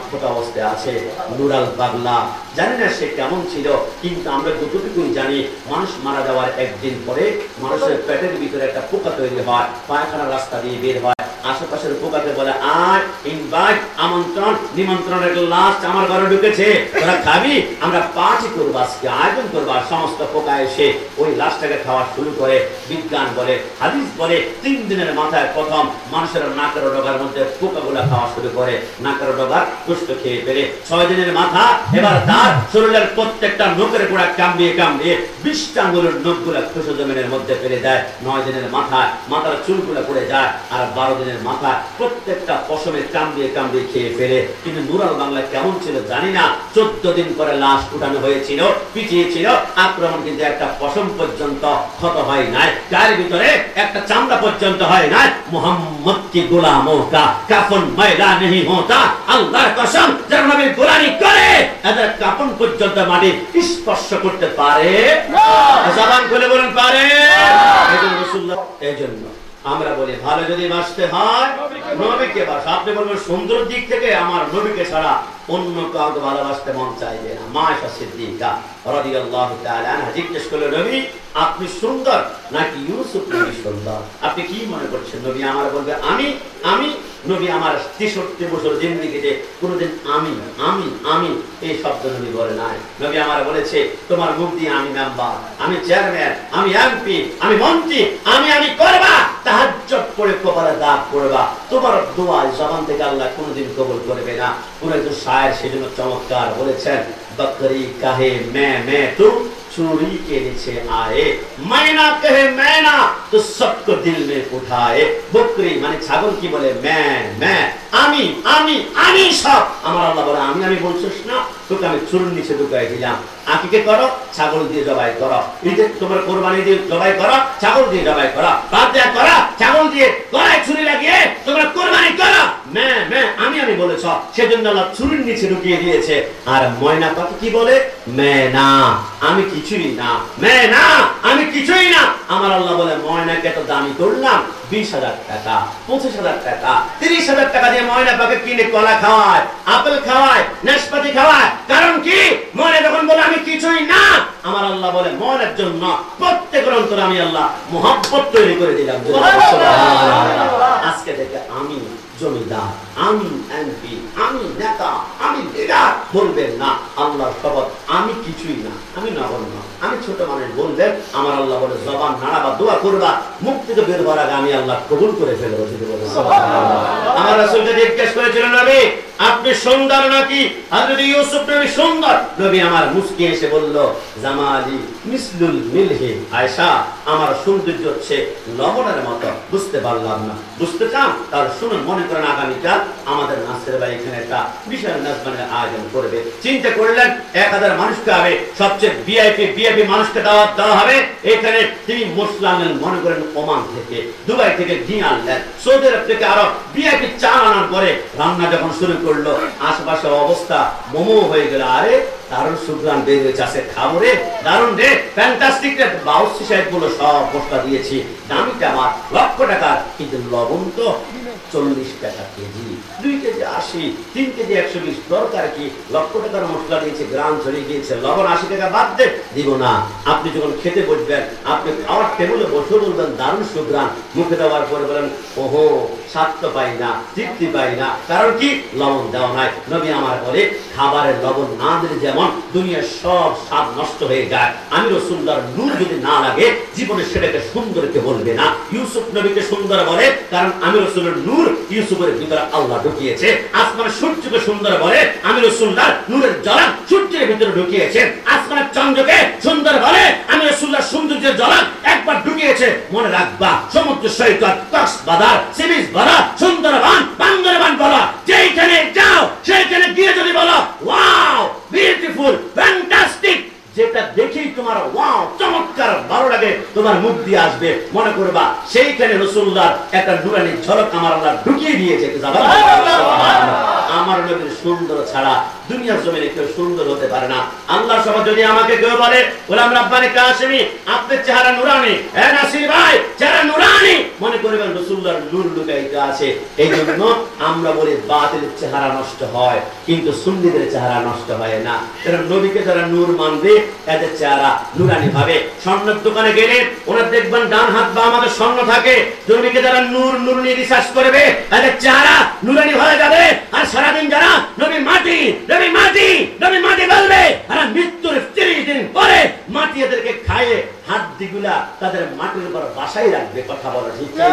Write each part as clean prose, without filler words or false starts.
অক্ষত অবস্থায় আছে। নুরাল পাগলা, জানি না সে কেমন ছিল, কিন্তু আমরা যতটুকুই জানি মানুষ মারা যাওয়ার একদিন পরে মানুষের পেটের ভিতরে একটা পোকা তৈরি হয়, পায়খানার রাস্তা দিয়ে বের হয়, আশেপাশের পোকাকে বলে আয় ইনভাইট, আমন্ত্রণ নিমন্ত্রণের লাস্ট আমার ঘরে ঢুকেছে, তোরা খাবি, আমরা পার্টি করবো, আজকে আয়োজন করবো। সমস্ত পোকা এসে ওই লাশটাকে খাওয়া শুরু করে। বিজ্ঞান বলে, হাদিস বলে, 3 দিনের মাথায় প্রথম মানুষের নাকের ডগার মধ্যে পোকাগুলা খাওয়া শুরু করে, নাকের ডগার গোশত খেয়ে ফেলে। 6 দিনের মাথা এবার তার শরীরের প্রত্যেকটা নখের গোড়া কামড়িয়ে কামড়িয়ে 20টা আঙ্গুলের নখগুলা খুশো জমিনের মধ্যে ফেলে দেয়। 9 দিনের মাথায় মাথার চুলগুলা পড়ে যায়, আর 12 দিনের মাথায় প্রত্যেকটা পশমে কামড়িয়ে কামড়িয়ে খেয়ে ফেলে। কিন্তু নুরাল বাংলা কেমন ছিল জানি না, 14 দিন পরে লাশ উঠানো হয়েছিল, পিছিয়েছিল, আক্রমণ কিন্তু একটা পশম পর্যন্ত ক্ষত হয় নাই, গায়ের ভিতরে একটা চামড়া পর্যন্ত হয় নাই। মোহাম্মদ কি গোলামোं का কাফন ময়লা नहीं होता, আল্লাহর কসম যারা নবীর গোলামি করে এদের কাফন পর্যন্ত মাটি স্পর্শ করতে পারে না। জবান খুলে বলুন পারে না। এজন্য রাসূলুল্লাহ, এজন্য আমরা বলি ভালো যদি বাঁচতে হয় নবীকে বাস। আপনি বলবেন সুন্দর দিক থেকে আমার নবীকে ছাড়া অন্য কাউকে ভালোবাসতে মন চাইবে না। মা আয়েশা সিদ্দিকা রাদিয়াল্লাহু তাআলা আনহা জিজ্ঞেস করলেন, নবী আপনি সুন্দর নাকি ইউসুফ নবী সুন্দর? আপনি কি মনে করছেন? নবী আমার বলবে আমি আমি নবী আমার 63 বছর জিন্দেগিতে কোনোদিন আমি আমি আমি এই শব্দ নবী বলে নাই। নবী আমার বলেছে তোমার মুখ দিয়ে আমি মেম্বার, আমি চেয়ারম্যান, আমি এমপি, আমি মন্ত্রী, আমি করবা, তাহাজ্জুদ পড়ে কপালে দাগ পড়বা, তোমার দোয়া জবান থেকে আল্লাহ কোনোদিন কবুল করবে না। কোন একজন শায়ের সেজন্য চমৎকার বলেছেন, बकरी कहे मैं तू चूड़ी के नीचे आए, मैना कहे मैना तो सबको दिल में उठाए। बकरी माने ছাগল কি বলে मैं আমি সব। আমার আল্লাহ বলে আমি বলছিস না, তোকে আমি চুরির নিচে ঢুকাই দিলাম। আকিকে করো, ছাগল দিয়ে জবাই করো, ঈদে তোমার কোরবানি দিয়ে জবাই করো, ছাগল দিয়ে জবাই করো, বাদয়া করো, ছাগল দিয়ে গলায় ছুরি লাগিয়ে তোমরা কোরবানি করো। আমি বলেছ, সেজন্য আল্লাহ চুরির নিচে ঢুকিয়ে দিয়েছে। আর ময়না পাখি কি বলে? মেনা, আমি কিছুই না, মেনা আমি কিছুই না। আমার আল্লাহ বলে ময়নাকে এত দামি করলাম, 20,000 টাকা, 25,000 টাকা, 30,000 টাকা দিয়ে ময়না পাখি কিনে কলা খাওয়ায়, আপেল খাওয়ায়, নাশপাতি খাওয়ায়। কারণ কি? ময়না যখন বলে আমি কিছুই না, আমার আল্লাহ বলে ময়নার জন্য প্রত্যেকের অন্তরে আমি আল্লাহ মোহাব্বত তৈরি করে দিলাম। আজকে থেকে আমি জমিদার, আমি এমপি, আমি নেতা, আমি লিডার বলবেন না। আল্লাহর শপথ আমি কিছুই না, আমি নগণ্য, আমি ছোট মানুষ বলবেন। আমার আল্লাহ বলে জবান নাড়াবা, দোয়া করবা, মুখ থেকে বের হওয়ার আগে আমি আল্লাহ কবুল করে ফেলবো। আমার রাসূলকে জিজ্ঞেস করেছিলেন, নবী আপনি সুন্দর নাকি? হযরত ইউসুফ নবী সুন্দর। নবী আমার মুস্কি এসে বলল, জামালি মিসলুল মিলহি, আয়েশা আমার সৌন্দর্য হচ্ছে লবণের মতো। বুঝতে পারলাম না, বুঝতে চান? তার শুনুন। মনে করেন আগামীকাল আমাদের নাসের ভাই এখানে একটা বিশাল নাচগানের আয়োজন করবে। চিন্তা করলেন 1000 মানুষকে হবে, সবচেয়ে ভিআইপি মানুষকে দাওয়াত দেওয়া হবে। এখানে তিনি মুসলামের মনে করেন ওমান থেকে, দুবাই থেকে ঘি আনলেন, সৌদি আরব থেকে আরো ভিআইপি চাল আনার পরে রান্না যখন শুরু করলো, আশেপাশের অবস্থা মোমো হয়ে গেল। আরে দারুণ সুগ্রান বের হয়েছে, আছে খাবো রে, দারুণ রে, ফ্যান্টাস্টিক রে। 82 সাইড গুলো সব মশলা দিয়েছি, দামিটা আমার লক্ষ টাকার, কিন্তু লবণ তো 40 টাকা কেজি, 2 কেজি 80, 3 কেজি 120। দরকার কি? লক্ষ টাকার মশলা দিয়েছে, গ্রাম ছড়িয়ে গিয়েছে, লবণ 80 টাকা বাদ দে, দিব না। আপনি যখন খেতে বসবেন, আপনি খাওয়ার টেবিলে বসে বলবেন দারুণ সুগ্রান, মুখে দেওয়ার পরে বলেন ওহো স্বাদ তো পাই না, তৃপ্তি পাই না। কারণ কি? লবণ দেওয়া নাই। নবী আমার বলে খাবারের লবণ না দিলে যেমন দুনিয়ার সব স্বাদ নষ্ট হয়ে যায়, আমি রাসূলুল্লাহর নূর যদি না লাগে জীবনে সেটাকে সুন্দরকে বলবে না। ইউসুফ নবীকে সুন্দর বলে কারণ আমি রাসূলের নূর ইউসুফের ভিতরে আল্লাহ ঢুকিয়েছে। আসমানের সূর্যকে সুন্দর বলে আমি রাসূলুল্লাহর নূরের ঝলক সূর্যের ভিতরে ঢুকিয়েছে। আসমানের চন্দ্রকে সুন্দর বলে আমি রাসূলুল্লাহর সৌন্দর্যের ঝলক একবার ঢুকিয়েছে। মনে রাখবা, সমুদ্র সৈকত, কক্সবাজার, সিবিস ভরা, সুন্দরবন, বান্দরবান বলো, যেখানে যাও সেখানে গিয়ে যদি বলো ওয়াও বিউটিফুল ফ্যান্টাস্টিক, যেটা দেখেই তোমার ওয়াও চমৎকার ভালো লাগে, তোমার মুখ দিয়ে আসবে, মনে করবা সেইখানে রাসূলুল্লাহর একটা নূরানী ঝলক আমার আল্লাহ ঢুকিয়ে দিয়েছে। আমার নবীর সুন্দর ছাড়া দুনিয়ার জমিনে কেউ সুন্দর হতে পারে না। আল্লাহর সভা যদি আমাকে কেউ বলে গোলাম রাব্বানি কাশেমি আপনার চেহারা নুরানি, হ্যাঁ নাসির ভাই চেহারা নুরানি, মনে করবেন রাসূলুল্লাহর নূর লুকায়িত আছে। এই জন্য আমরা বলি বাতিলের চেহারা নষ্ট হয় কিন্তু সুন্নিদের চেহারা নষ্ট হয় না। কারণ নবীকে যারা নূর মানবে এদের চেহারা নুরানি হবে। স্বর্ণের দোকানে গেলে ওরা দেখবেন ডান হাত বা আমাদের স্বর্ণ থাকে, নবীকে যারা নূর নূর নিয়ে রিসার্চ করবে এদের চেহারা নুরানি হয়ে যাবে। আর সারাদিন যারা নবী মাটি নবী মাটি নবী মাটি বলবে আর মৃত্যুর 30 দিন পরে মাটি এদেরকে খায়ে হাড্ডিগুলা তাদের মাটির উপর বাসায় রাখবে। কথা বলা ঠিক না?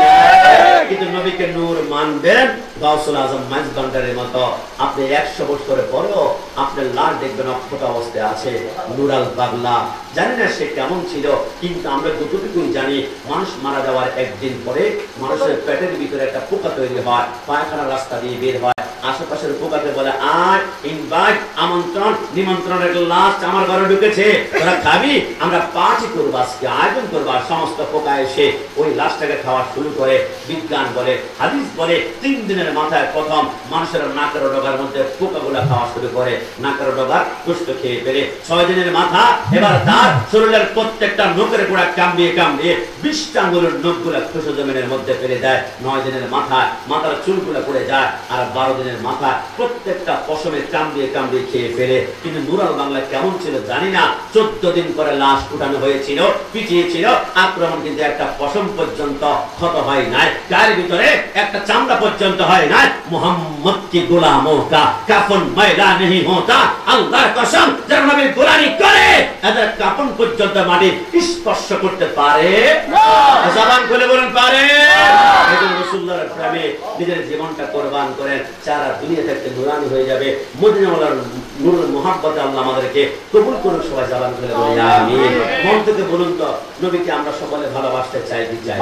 কিন্তু নবীকে নূর মানবেন গাউসুল আজম মাইজবান্ডারের মতো আপনি 100 বছরের পরেও আপনার লাশ দেখবেন অক্ষত অবস্থায় আছে। নুরাল পাগলা জানি না সে কেমন ছিল, কিন্তু আমরা যতটুকু জানি মানুষ মারা যাওয়ার একদিন পরে মানুষের পেটের ভিতরে একটা পোকা তৈরি হয়, পায়খানার রাস্তা দিয়ে বের হয়। আশেপাশের পোকাকে বলে আর ইনভাইট আমন্ত্রণ নিমন্ত্রণের লাশ আমার ঘরে ঢুকেছে, তোরা খাবি, আমরা পার্টি করবো, আজকে আয়োজন করবো। সমস্ত পোকা এসে ওই লাশটাকে খাওয়া শুরু করে। বিজ্ঞান বলে হাদিস বলে 3 দিনের মাথায় প্রথম মানুষের নাকের ডগার মধ্যে পোকাগুলা খাওয়া শুরু করে, নাকের ডগার গোশত খেয়ে ফেলে। 6 দিনের মাথা এবার তার শরীরের প্রত্যেকটা নখের গোড়া কামড়িয়ে কামড়িয়ে 20টা আঙ্গুলের নখগুলা খুশো জমিনের মধ্যে ফেলে দেয়। 9 দিনের মাথায় মাথার চুলগুলা পড়ে যায়। আর 12 দিনের মাথা প্রত্যেকটা পশমে কামড়িয়ে কামড়িয়ে খেয়ে ফেলে। কিন্তু নুরাল বাংলা কেমন ছিল জানি না। 14 দিন পরে লাশ উঠানো হয়েছিল, পিটিয়েছিল, আক্রমণ কিন্তু একটা পশম পর্যন্ত ক্ষত হয় নাই, গায়ের ভিতরে একটা চামড়া পর্যন্ত হয় নাই। মুহাম্মদ কি গোলামোं का কাফন ময়লা नहीं होता, আল্লাহর কসম যারা নবীর গোলামি করে এদের কাফন পর্যন্ত মাটি স্পর্শ করতে পারে না। জবান খুলে বলেন পারে না। এজন্য রাসূলুল্লাহর প্রেমে নিজের জীবনটা কুরবান করেন, সারা দুনিয়া থেকে নুরানি হয়ে যাবে। মদিনাওয়ালার নূরের মুহাব্বতে আল্লাহ আমাদেরকে কবুল করুন। সবাই জবান খুলে বলি আমিন। মন থেকে বলুন তো নবীকে আমরা সকলে ভালোবাসতে চাই কি চাই?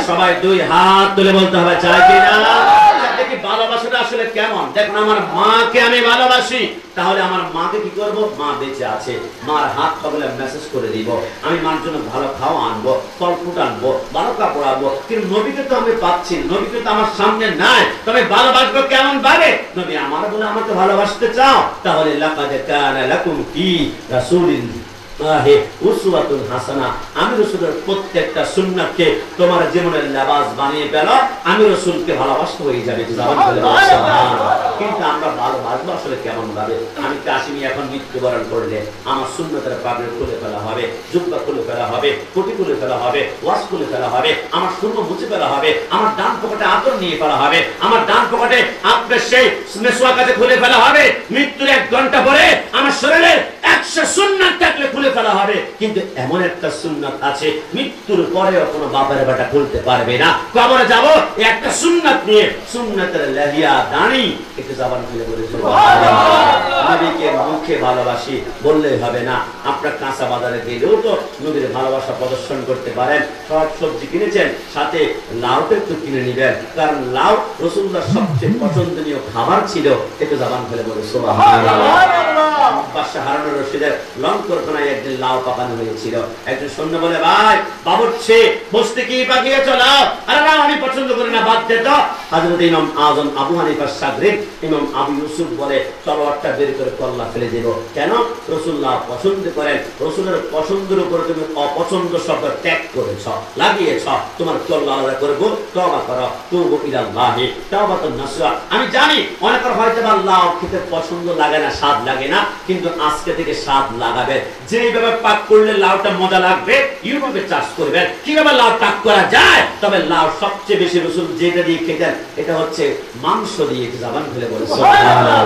সবাই 2 হাত তুলে বলতে হবে চাই কি না? দেখি ভালোবাসাটা আসলে কেমন। দেখুন আমার মাকে আমি ভালোবাসি, তাহলে আমার মাকে কি করব? মা বেঁচে আছে, মার হাত পাগলে মেসেজ করে দিব, আমি মার জন্য ভালো খাওয়া আনবো, ফল ফুট আনবো, ভালো কাপড় আনবো। কিন্তু নবীকে তো আমি পাচ্ছি, নবীকে তো আমার সামনে নাই, তবে ভালোবাসবো কেমন ভাবে? নবী আমার বলে আমাকে ভালোবাসতে চাও, তাহলে লাকাদ কানা লাকুম ফি রাসূলিন উসওয়াতুন হাসানা, আমি রাসূলের প্রত্যেকটা সুন্নাতকে তোমার জীবনের লেবাস বানিয়ে ফেলো, আমি রাসূলকে ভালোবাসতে হয়ে যাবে। জবান বলে সুবহানাল্লাহ। কিন্তু আমরা ভালোবাসবো আসলে কেমন ভাবে? আমি কাশিমি এখন মৃত্যুবরণ করলে আমার সুন্নতের পাগড়ি খুলে ফেলা হবে, জুব্বা খুলে ফেলা হবে, কোটি খুলে ফেলা হবে, ওয়াজ খুলে ফেলা হবে, আমার সুন্নত মুছে ফেলা হবে, আমার ডান পকেটে আতর নিয়ে ফেলা হবে, আমার ডান পকেটে আপনার সেই মেসওয়াককে খুলে ফেলা হবে। মৃত্যুর 1 ঘন্টা পরে আমার শরীরের 100 সুন্নাত থাকলে খুলে ফেলা হবে। কিন্তু এমন একটা সুন্নাত আছে মৃত্যুর পরেও কোনো বাবার বেটা খুলতে পারবে না। কবরে যাব একটা সুন্নাত নিয়ে, সুন্নাতের লাহিয়া দানি। একটু জবান খুলে বলে সুবহানাল্লাহ। নবীকে মুখে ভালোবাসি বললেই হবে না, আপনার কাঁচা বাজারে গেলেও তো নবীর ভালোবাসা প্রদর্শন করতে পারেন। সব সবজি কিনেছেন, সাথে লাউটা একটু কিনে নিবেন, কারণ লাউ রাসূলুল্লাহর সবচেয়ে পছন্দনীয় খাবার ছিল। একটু জবান খুলে বলে সুবহানাল্লাহ। বাদশা হারুনুর রশিদের লঙ্করখানায় একদিন লাউ পাকানো হয়েছিল। একজন সৈন্য বলে, ভাই বাবুর্চি বসতে কি পাকিয়েছো লাউ? আরে লাউ আমি পছন্দ করি না, বাদ দে তো। হযরত ইমাম আযম আবু হানিফার শাগরিদ ইমাম আবু ইউসুফ বলে, তলোয়ারটা বের করে কল্লা ফেলে দেব। কেন? রাসূলুল্লাহ পছন্দ করেন, রাসূলের পছন্দের উপরে তুমি অপছন্দ শব্দ ত্যাগ করেছ, লাগিয়েছ, তোমার কল্লা আলাদা করব। তওবা করো, তুবু ইলাল্লাহি তাওবাতুন নাসুহা। আমি জানি অনেকের হয়তো বা লাউ খেতে পছন্দ লাগে না, স্বাদ লাগে না, কিন্তু আজকে থেকে স্বাদ লাগাবে। যেইভাবে পাক করলে লাউটা মজা লাগবে এইভাবে চাষ করবেন। কিভাবে লাউ পাক করা যায়? তবে লাউ সবচেয়ে বেশি রাসূল যেটা দিয়ে খেতেন এটা হচ্ছে মাংস দিয়ে। জবান খুলে বলে সুবহানাল্লাহ।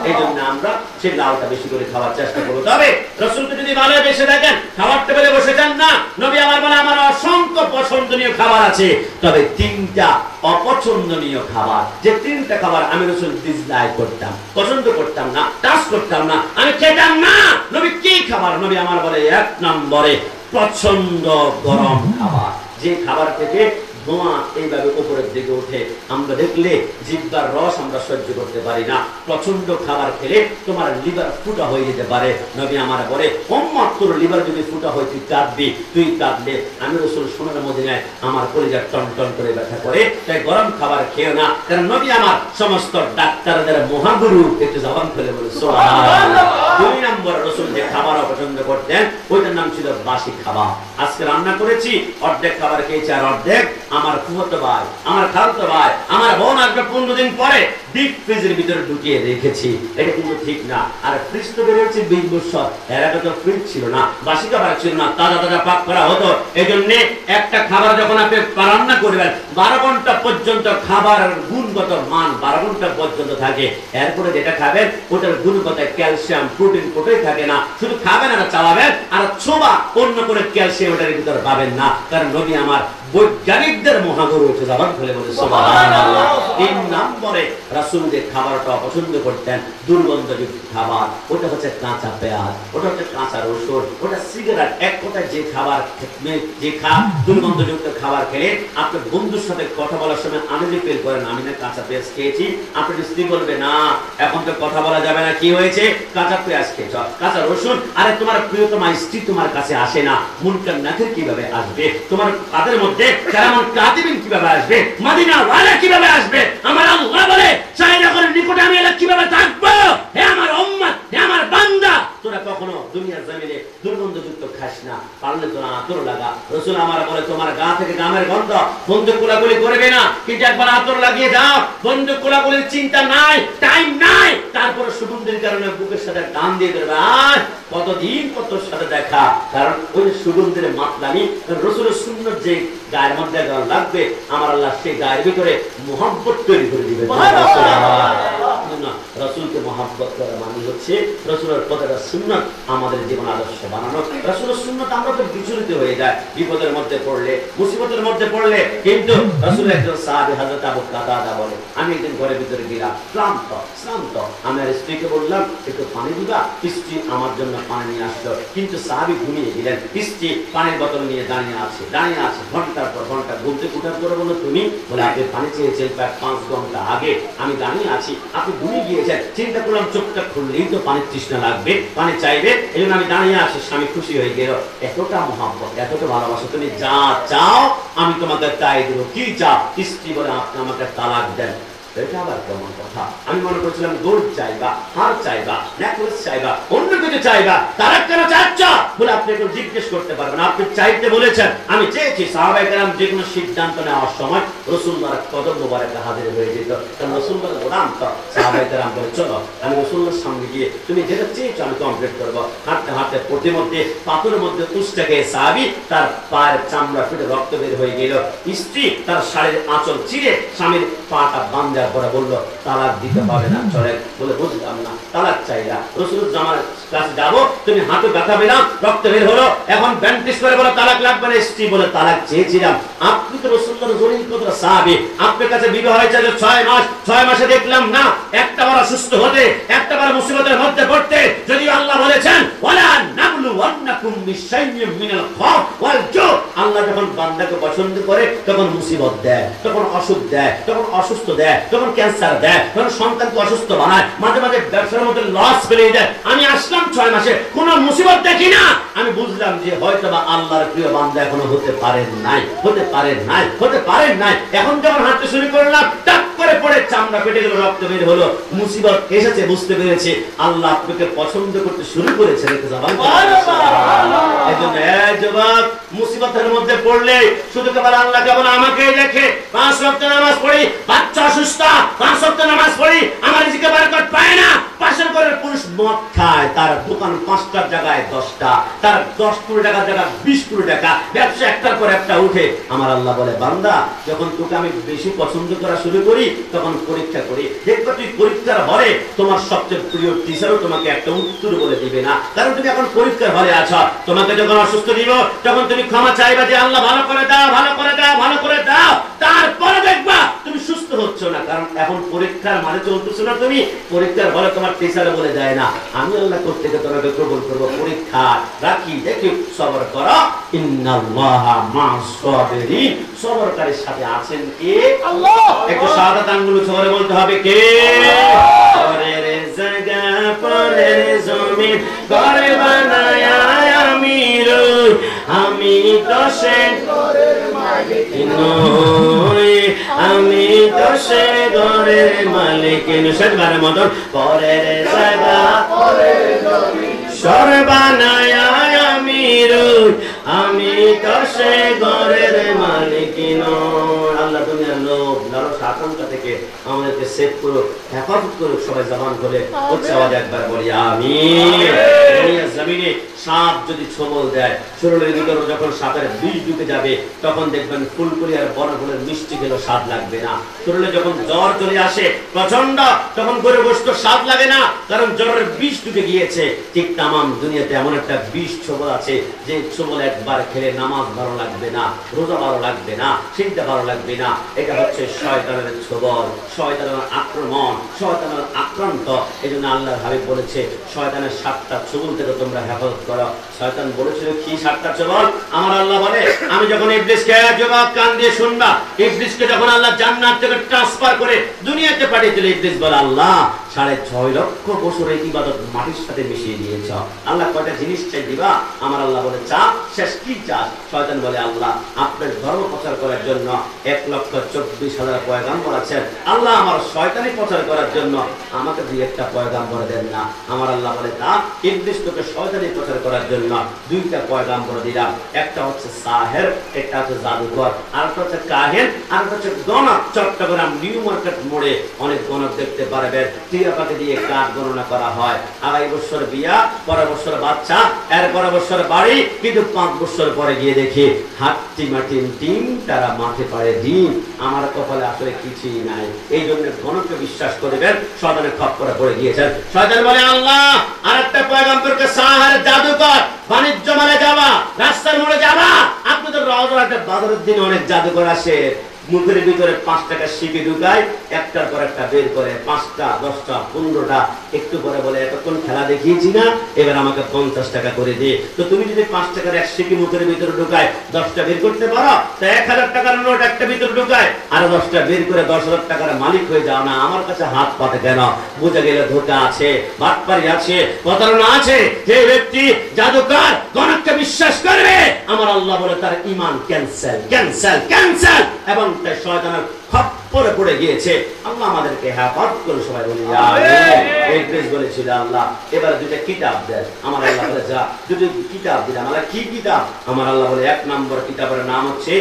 এই জন্য আমরা সেই লাউটা বেশি করে খাওয়ার চেষ্টা করব। তবে রাসূলকে যদি ভালোবেসে দেখেন, খাবার টেবিলে বসে যান না, নবী আমার বলে আমার অসংখ্য পছন্দনীয় খাবার আছে, তবে 3টা অপছন্দনীয় খাবার, যে 3টা খাবার আমি রাসূল ডিসলাইক করতাম, পছন্দ করতাম না, টাচ করতাম না, আমি খেতাম না। নবী কি খাবার? নবী আমার বলে 1 নম্বরে পছন্দ গরম খাবার, যে খাবার থেকে ধোঁয়া এইভাবে উপরের দিকে ওঠে, আমরা দেখলে জিহ্বার রস আমরা সহ্য করতে পারি না। প্রচন্ড খাবার খেলে তোমার লিভার ফুটা হয়ে যেতে পারে। নবী আমার বলে, উম্মত তোর লিভার যদি ফুটা হয় তুই কাঁদবি, তুই কাঁদলে আমি রাসূল সোনার মদিনায় আমার কলিজা টন টন করে ব্যথা করে। তাই গরম খাবার খেও না, কারণ নবী আমার সমস্ত ডাক্তারদের মহাগুরু। একটু জবান খুলে বলে সুবহানাল্লাহ। 2 নম্বর রাসূল যে খাবার অপছন্দ করতেন ওইটার নাম ছিল বাসি খাবার। আজকে রান্না করেছি, অর্ধেক খাবার খেয়েছি আর অর্ধেক আমার ফুফাতো ভাই, আমার খালাতো ভাই, আমার বোন আসবে 15 দিন পরে ডিপ ফ্রিজের ভিতরে ঢুকিয়ে রেখেছি। এটা কিন্তু ঠিক না। আর ফ্রিজ তো বেরিয়েছে 20 বছর, এর আগে তো ফ্রিজ ছিল না, বাসি খাবার ছিল না, তাজা তাজা পাক করা হতো। এই জন্য একটা খাবার যখন আপনি রান্না করবেন 12 ঘন্টা পর্যন্ত খাবারের গুণগত মান 12 ঘন্টা পর্যন্ত থাকে। এরপরে যেটা খাবেন ওটার গুণগত ক্যালসিয়াম প্রোটিন কোথায় থাকে না। শুধু খাবেন আর চালাবেন আর ছোবা, অন্য করে ক্যালসিয়াম এটার ভিতরে পাবেন না। কারণ নবী আমার বৈজ্ঞানিকদের মহাগুরু হচ্ছে, জবান খুলে বলে সুবহানাল্লাহ। 3 নম্বরে রাসূল যে খাবারটা পছন্দ করতেন দুর্গন্ধযুক্ত খাবার, ওটা হচ্ছে কাঁচা পেঁয়াজ, ওটা হচ্ছে কাঁচা রসুন, ওটা সিগারেট। এক কথায় যে খাবার দুর্গন্ধযুক্ত খাবার খেলে আপনি বন্ধুর সাথে কথা বলার সময় আনন্দ ফিল করেন, আমি না কাঁচা পেঁয়াজ খেয়েছি, আপনার স্ত্রী বলবে না এখন তো কথা বলা যাবে না, কি হয়েছে, কাঁচা পেঁয়াজ খেয়েছ, কাঁচা রসুন। আরে তোমার প্রিয়তমা স্ত্রী তোমার কাছে আসে না, মুনকার নাকির কিভাবে আসবে, তোমার কাদের মধ্যে কেরামত কাতিবিন কিভাবে আসবে, মদিনা ওয়ালা কিভাবে আসবে। আমার আল্লাহ বলে সাইয়েদার নিকটে আমি এলা কিভাবে থাকবো। হে আমার উম্মত, হে আমার বান্দা, তোরা কখনো দুনিয়ার জমিনে দুর্গন্ধযুক্ত খাস না, পারলে তোরা আতর লাগা। রাসূল আমার বলে তোমার গা থেকে গামের গন্ধ, বন্দুক কোলাকুলি করবে না, কিন্তু একবার আতর লাগিয়ে যাও। বন্দুক কোলাকুলির চিন্তা নাই, টাইম নাই, তারপরে সুগন্ধির কারণে বুকের সাথে টান দিয়ে দেবে। আর কতদিন কত সাথে দেখা, কারণ ওই সুগন্ধির মাতলামি রাসূলের সুন্নাত যে গায়ের মধ্যে লাগবে, আমার আল্লাহ সেই গায়ের ভিতরে মুহাব্বত তৈরি করে দিবে। রাসূলকে মুহাব্বত করা মানে হচ্ছে রাসূলের কথাটা সুন্নাত আমাদের জীবন আদর্শ বানানো। রাসূলের সুন্নাত আমরা তো বিচলিত হয়ে যায় বিপদের মধ্যে পড়লে, মুসিবতের মধ্যে পড়লে। কিন্তু রাসূলের একজন সাহাবী হযরত আবু কাতাদা বলে, আমি একদিন ঘরের ভিতরে গেলাম, ক্লান্ত, আমি আর স্ত্রীকে বললাম একটু পানি দিবা। স্ত্রী আমার জন্য পানি নিয়ে আসলো, কিন্তু সাহাবী ঘুমিয়ে গেলেন। স্ত্রী পানির বোতল নিয়ে দাঁড়িয়ে আছে ঘন্টার পর ঘন্টা। ঘুমতে উঠার পরে বলো তুমি, বলে আপনি পানি চেয়েছেন প্রায় 5 ঘন্টা আগে, আমি দাঁড়িয়ে আছি, আপনি ঘুমিয়ে গিয়েছেন। চিন্তা করলাম চোখটা খুললেই তো পানির তৃষ্ণা লাগবে, পানি চাইবে, এই জন্য আমি দাঁড়িয়ে আছি। স্বামী খুশি হয়ে গেল, এতটা মহব্বত, এতটা ভালোবাসা, তুমি যা চাও আমি তোমাকে তাই দেব। কি চাও? স্ত্রী বলে আপনি আমাকে তালাক দেন। এটা আবার কেমন কথা? আমি মনে করছিলাম গোল্ড চাইবা, হার চাইবা, নেকলেস চাইবা, অন্য কিছু চাইবা, তালাক কেন চাচ্ছ? বলে আপনি একটু জিজ্ঞেস করতে পারবেন, আপনি চাইতে বলেছেন, আমি চেয়েছি। সাহাবায়ে কেরাম যে কোনো সিদ্ধান্ত নেওয়ার সময় রাসূলুল্লাহর কদম মোবারকে হাজির হয়ে যেত, কারণ রাসূলুল্লাহর গোলাম তো। সাহাবায়ে কেরাম বলে চলো আমি রাসূলুল্লাহর সামনে গিয়ে তুমি যেটা চেয়েছো আমি কমপ্লিট করবো। হাঁটতে হাঁটতে প্রতিমধ্যে পাথরের মধ্যে উষ্টা খেয়ে সাহাবী তার পায়ের চামড়া ফেটে রক্ত বের হয়ে গেল। স্ত্রী তার শাড়ির আঁচল চিরে স্বামীর পাটা বান্ধা পরে বললো তালাক দিতে হবে না, চলে। বলে বুঝলাম না, তালাক চাইলা, রাসূলুর জামার কাছে যাবো, তুমি হাঁটু ব্যথা পেলাম, রক্ত বের হলো, এখন ব্যান্ডেজ করে বলো তালাক লাগবে না। স্ত্রী বলে তালাক চেয়েছিলাম, আপনি তো রাসূলুল্লাহর জলিল কদর সাহাবী, আপনার কাছে বিবাহ হয়েছে 6 মাস, 6 মাসে দেখলাম না একটা বার সুস্থ হতে, একটা বার মুসিবতের মধ্যে পড়তে। যদি আল্লাহ বলেছেন ওয়ালা নাবলু ওয়ান্নাকুম বিশাইয়্যিম মিনাল খাউফ ওয়াল জু, আল্লাহ যখন বান্দাকে পছন্দ করে তখন মুসিবত দেয়, তখন অসুখ দেয়, তখন অসুস্থ দেয়, তখন ক্যান্সার দেয়, তখন সন্তানকে অসুস্থ বানায়, মাঝে মাঝে ব্যবসার মধ্যে লস ফেলে দেয়। আমি আসলাম 6 মাসে কোন মুসিবত দেখি না, আমি বুঝলাম যে হয়তো বা আল্লাহর প্রিয় বান্দা এখনো হতে পারেন নাই। এখন যখন হাঁটতে শুরু করলাম টাক করে পড়ে চামড়া ফেটে গেল, রক্ত বের হলো, মুসিবত এসেছে, বুঝতে পেরেছি আল্লাহ আপনাকে পছন্দ করতে শুরু করেছে। যুবক মুসিবতের মধ্যে পড়লে শুধু কেবল আল্লাহ কেবল আমাকে দেখে 5 ওয়াক্ত নামাজ পড়ি, বাচ্চা অসুস্থ 5 ওয়াক্ত নামাজ পড়ি, আমার রিজিকে বরকত পায় না। পাশের ঘরের পুরুষ মদ খায়, তার দোকান 5টার জায়গায় 10টা, তার 10 কোটি টাকার জায়গায় 20 কোটি টাকা, ব্যবসা একটার পর একটা উঠে। আমার আল্লাহ বলে বান্দা যখন তোকে আমি বেশি পছন্দ করা শুরু করি তখন পরীক্ষা করি, দেখবে তুই পরীক্ষার হলে তোমার সবচেয়ে প্রিয় টিচারও তোমাকে একটা উত্তর বলে দিবে না, কারণ তুমি এখন পরীক্ষার হলে আছো। তোমাকে যখন অসুস্থ দিব তখন তুমি ক্ষমা চাইবা যে আল্লাহ ভালো করে দাও, ভালো করে দাও, ভালো করে দাও, তারপরে দেখবা তুমি সুস্থ হচ্ছ না, কারণ এখন পরীক্ষার মানে চলতেছ না। তুমি পরীক্ষার হলে তোমার টিচার বলে দেয় না, আমি আল্লাহ করতে তোমাকে কবুল করবো, পরীক্ষা রাখি, দেখি সবর করো। ইন্নাল্লাহা মা'আস সাবিরিন, সবরকারীর সাথে আছেন কে? আল্লাহ। একটু শাহাদাত আঙ্গুল সবরে বলতে হবে কে? পরের জায়গা পরের জমিন ঘরে বানায়া আমি রই, আমি তো সে ঘরের মালিক নই, আমি তো সে ঘরের মালিক নই। সেবার মতন পরের জায়গা পরের জমিন ঘরে বানায়া আমি রই, আমি তো সে ঘরের মালিক নই। আল্লাহ দুনিয়ার লোভ লালস আকাঙ্ক্ষা থেকে আমাদেরকে সেভ করুক, হেফাজত করুক। সবাই জবান করে উচ্চ আওয়াজে একবার বলি আমিন। দুনিয়ার জমিনে সাপ যদি ছোবল দেয়, শরীরের ভিতরে যখন সাপের বিষ ঢুকে যাবে, তখন দেখবেন ফুলকুড়ি আর বড় ফুলের মিষ্টি খেলেও স্বাদ লাগবে না। শরীরে যখন জ্বর চলে আসে প্রচন্ড, তখন করে বসতো স্বাদ লাগে না, কারণ জ্বরের বিষ ঢুকে গিয়েছে। ঠিক তামাম দুনিয়াতে এমন একটা বিষ ছোবল আছে, যে ছোবল একবার খেলে নামাজ ভালো লাগবে না, রোজা ভালো লাগবে না, সিজদা ভালো লাগবে না। এটা হচ্ছে শয়তানের ছোবল, শয়তানের আক্রমণ, শয়তানের আক্রান্ত। এই জন্য আল্লাহর হাবিব বলেছে, শয়তানের 7টা ছোবল থেকে তোমরা হেফাজত করো। শয়তান বলেছিল কি 7টা ছোবল? আমার আল্লাহ বলে, আমি যখন ইবলিসকে জবাব কান দিয়ে শুনবা, ইবলিসকে যখন আল্লাহ জান্নাত থেকে ট্রান্সফার করে দুনিয়াতে পাঠিয়েছিল, ইবলিস বলে, আল্লাহ 6.5 লক্ষ বছরের ইবাদত মাটির সাথে মিশিয়ে দিয়েছ, আল্লাহ কয়টা জিনিস চাই দিবা? আমার আল্লাহ বলে, চা, শেষ কি চাস? শয়তান বলে, আল্লাহ আপনার ধর্ম প্রচার করার জন্য 1,24,000 পয়গাম্বর আছেন, আল্লাহ আমার শয়তানি প্রচার করার জন্য আমাকে 2-1টা পয়গাম্বর দেন না। আমার আল্লাহ বলে, তা ইবলিস তোকে শয়তানি প্রচার করার জন্য 2টা পয়গাম্বর দিলাম। একটা হচ্ছে সাহের, একটা হচ্ছে জাদুকর, আর একটা হচ্ছে কাহেন, আর একটা হচ্ছে গণক। চট্টগ্রাম নিউ মার্কেট মোড়ে অনেক গণক দেখতে পারবেন, টিয়াপাকে দিয়ে কাঠ গণনা করা হয়। আগামী বছর বিয়া, পরের বছর বাচ্চা, এর পরের বছর বাড়ি, কিন্তু 5 বছর পরে গিয়ে দেখি হাট্টি মাটিন টিম, তারা মাঠে পাড়ে ডিম। আমার কপালে আসলে কিছুই নাই। এই জন্য গণককে বিশ্বাস করবেন, শয়তানের খপ্পরে পড়ে গিয়েছেন। শয়তান বলে, আল্লাহ আর একটা পয়গাম্বরকে সাহার জাদুকর, বাণিজ্য মেলে যাবা, রাস্তার মোড়ে যাবা, আপনাদের রওজার বাজারের দিনে অনেক জাদুকর আসে, মুখের ভিতরে 5 টাকা শিপি ঢুকায়, একটার পর একটা বের করে, 5টা 10টা 15টা, একটু পরে বলে, এতক্ষণ খেলা দেখিয়েছি না, এবার আমাকে 50 টাকা করে দে। তো তুমি যদি 5 টাকার এক শিপি মুখের ভিতরে ঢুকায় 10টা বের করতে পারো, তো 1000 টাকার নোট একটা ভিতরে ঢুকায় আর 10টা বের করে 10,000 টাকার মালিক হয়ে যাও না। আমার কাছে হাত পাতে কেন? বোঝা গেলে ধোঁকা আছে, বাটপারি আছে, প্রতারণা আছে। যে ব্যক্তি জাদুকর গণককে বিশ্বাস করবে, আমার আল্লাহ বলে তার ঈমান ক্যান্সেল, ক্যান্সেল, ক্যান্সেল, এবং তাই শয়তানের খপ্পরে পড়ে গিয়েছে। আল্লাহ আমাদেরকে হেফাজত করে। সবাই বলি আমিন। ইবলিস বলেছিল, আল্লাহ এবার 2টা কিতাব দেন। আমার আল্লাহ বলে, যা 2টি কিতাব দিলাম। আল্লাহ কি কিতাব? আমার আল্লাহ বলে, 1 নম্বর কিতাবের নাম হচ্ছে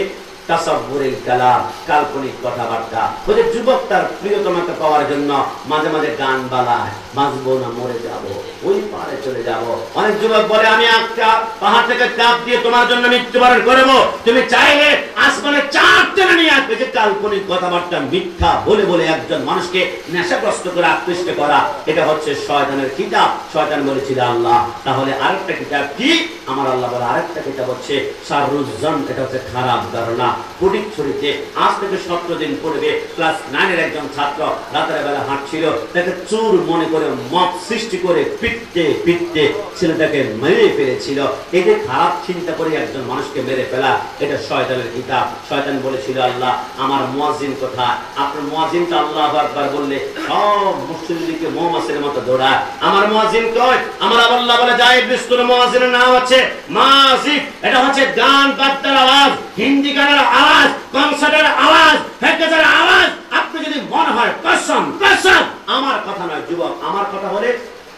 তাসাব্বুরুল কালাম, কাল্পনিক কথাবার্তা। ওই যুবক তার প্রিয়তমাকে পাওয়ার জন্য মাঝে মাঝে গান বালায়, বাঁচবো না মরে যাব, ওই পারে চলে যাব। অনেক যুবক বলে, আমি একটা পাহাড় থেকে চাপ দিয়ে তোমার জন্য মৃত্যুবরণ করব, তুমি চাইলে আসমানে চাপ টেনে নিয়ে আসবে। যে কাল্পনিক কথাবার্তা মিথ্যা বলে বলে একজন মানুষকে নেশাগ্রস্ত করে আকৃষ্ট করা, এটা হচ্ছে শয়তানের কিতাব। শয়তান বলেছিল, আল্লাহ তাহলে আরেকটা কিতাব কি? আমার আল্লাহ বলে, আরেকটা কিতাব হচ্ছে শাররুজ্জান, এটা হচ্ছে খারাপ ধারণা। ফটিকছড়িতে আজ থেকে 17 দিন পূর্বে ক্লাস 9-এর একজন ছাত্র রাতের বেলা হাঁটছিল, তাকে চোর মনে করে মব সৃষ্টি করে পিটতে পিটতে ছেলেটাকে মেরে ফেলেছিল। এই যে খারাপ চিন্তা করে একজন মানুষকে মেরে ফেলা, এটা শয়তানের কিতাব। শয়তান বলেছিল, আল্লাহ আমার মুয়াজ্জিন কোথায়? আপনার মুয়াজ্জিনটা আল্লাহু আকবার বললে সব মুসলিমদেরকে মৌমাছির মতো দৌড়ায়। আমার মুয়াজ্জিন কই? আমার আল্লাহ বলে, যা ইবলিস, তোর মুয়াজ্জিনের নাম হচ্ছে মাজিফ। এটা হচ্ছে গান বাদ্যের আওয়াজ, হিন্দি গানের আওয়াজ, কনসার্টের আওয়াজ, ফেকেজের আওয়াজ। আপনি যদি মনে হয় কসম কসম, আমার কথা নয় যুবক, আমার কথা বলে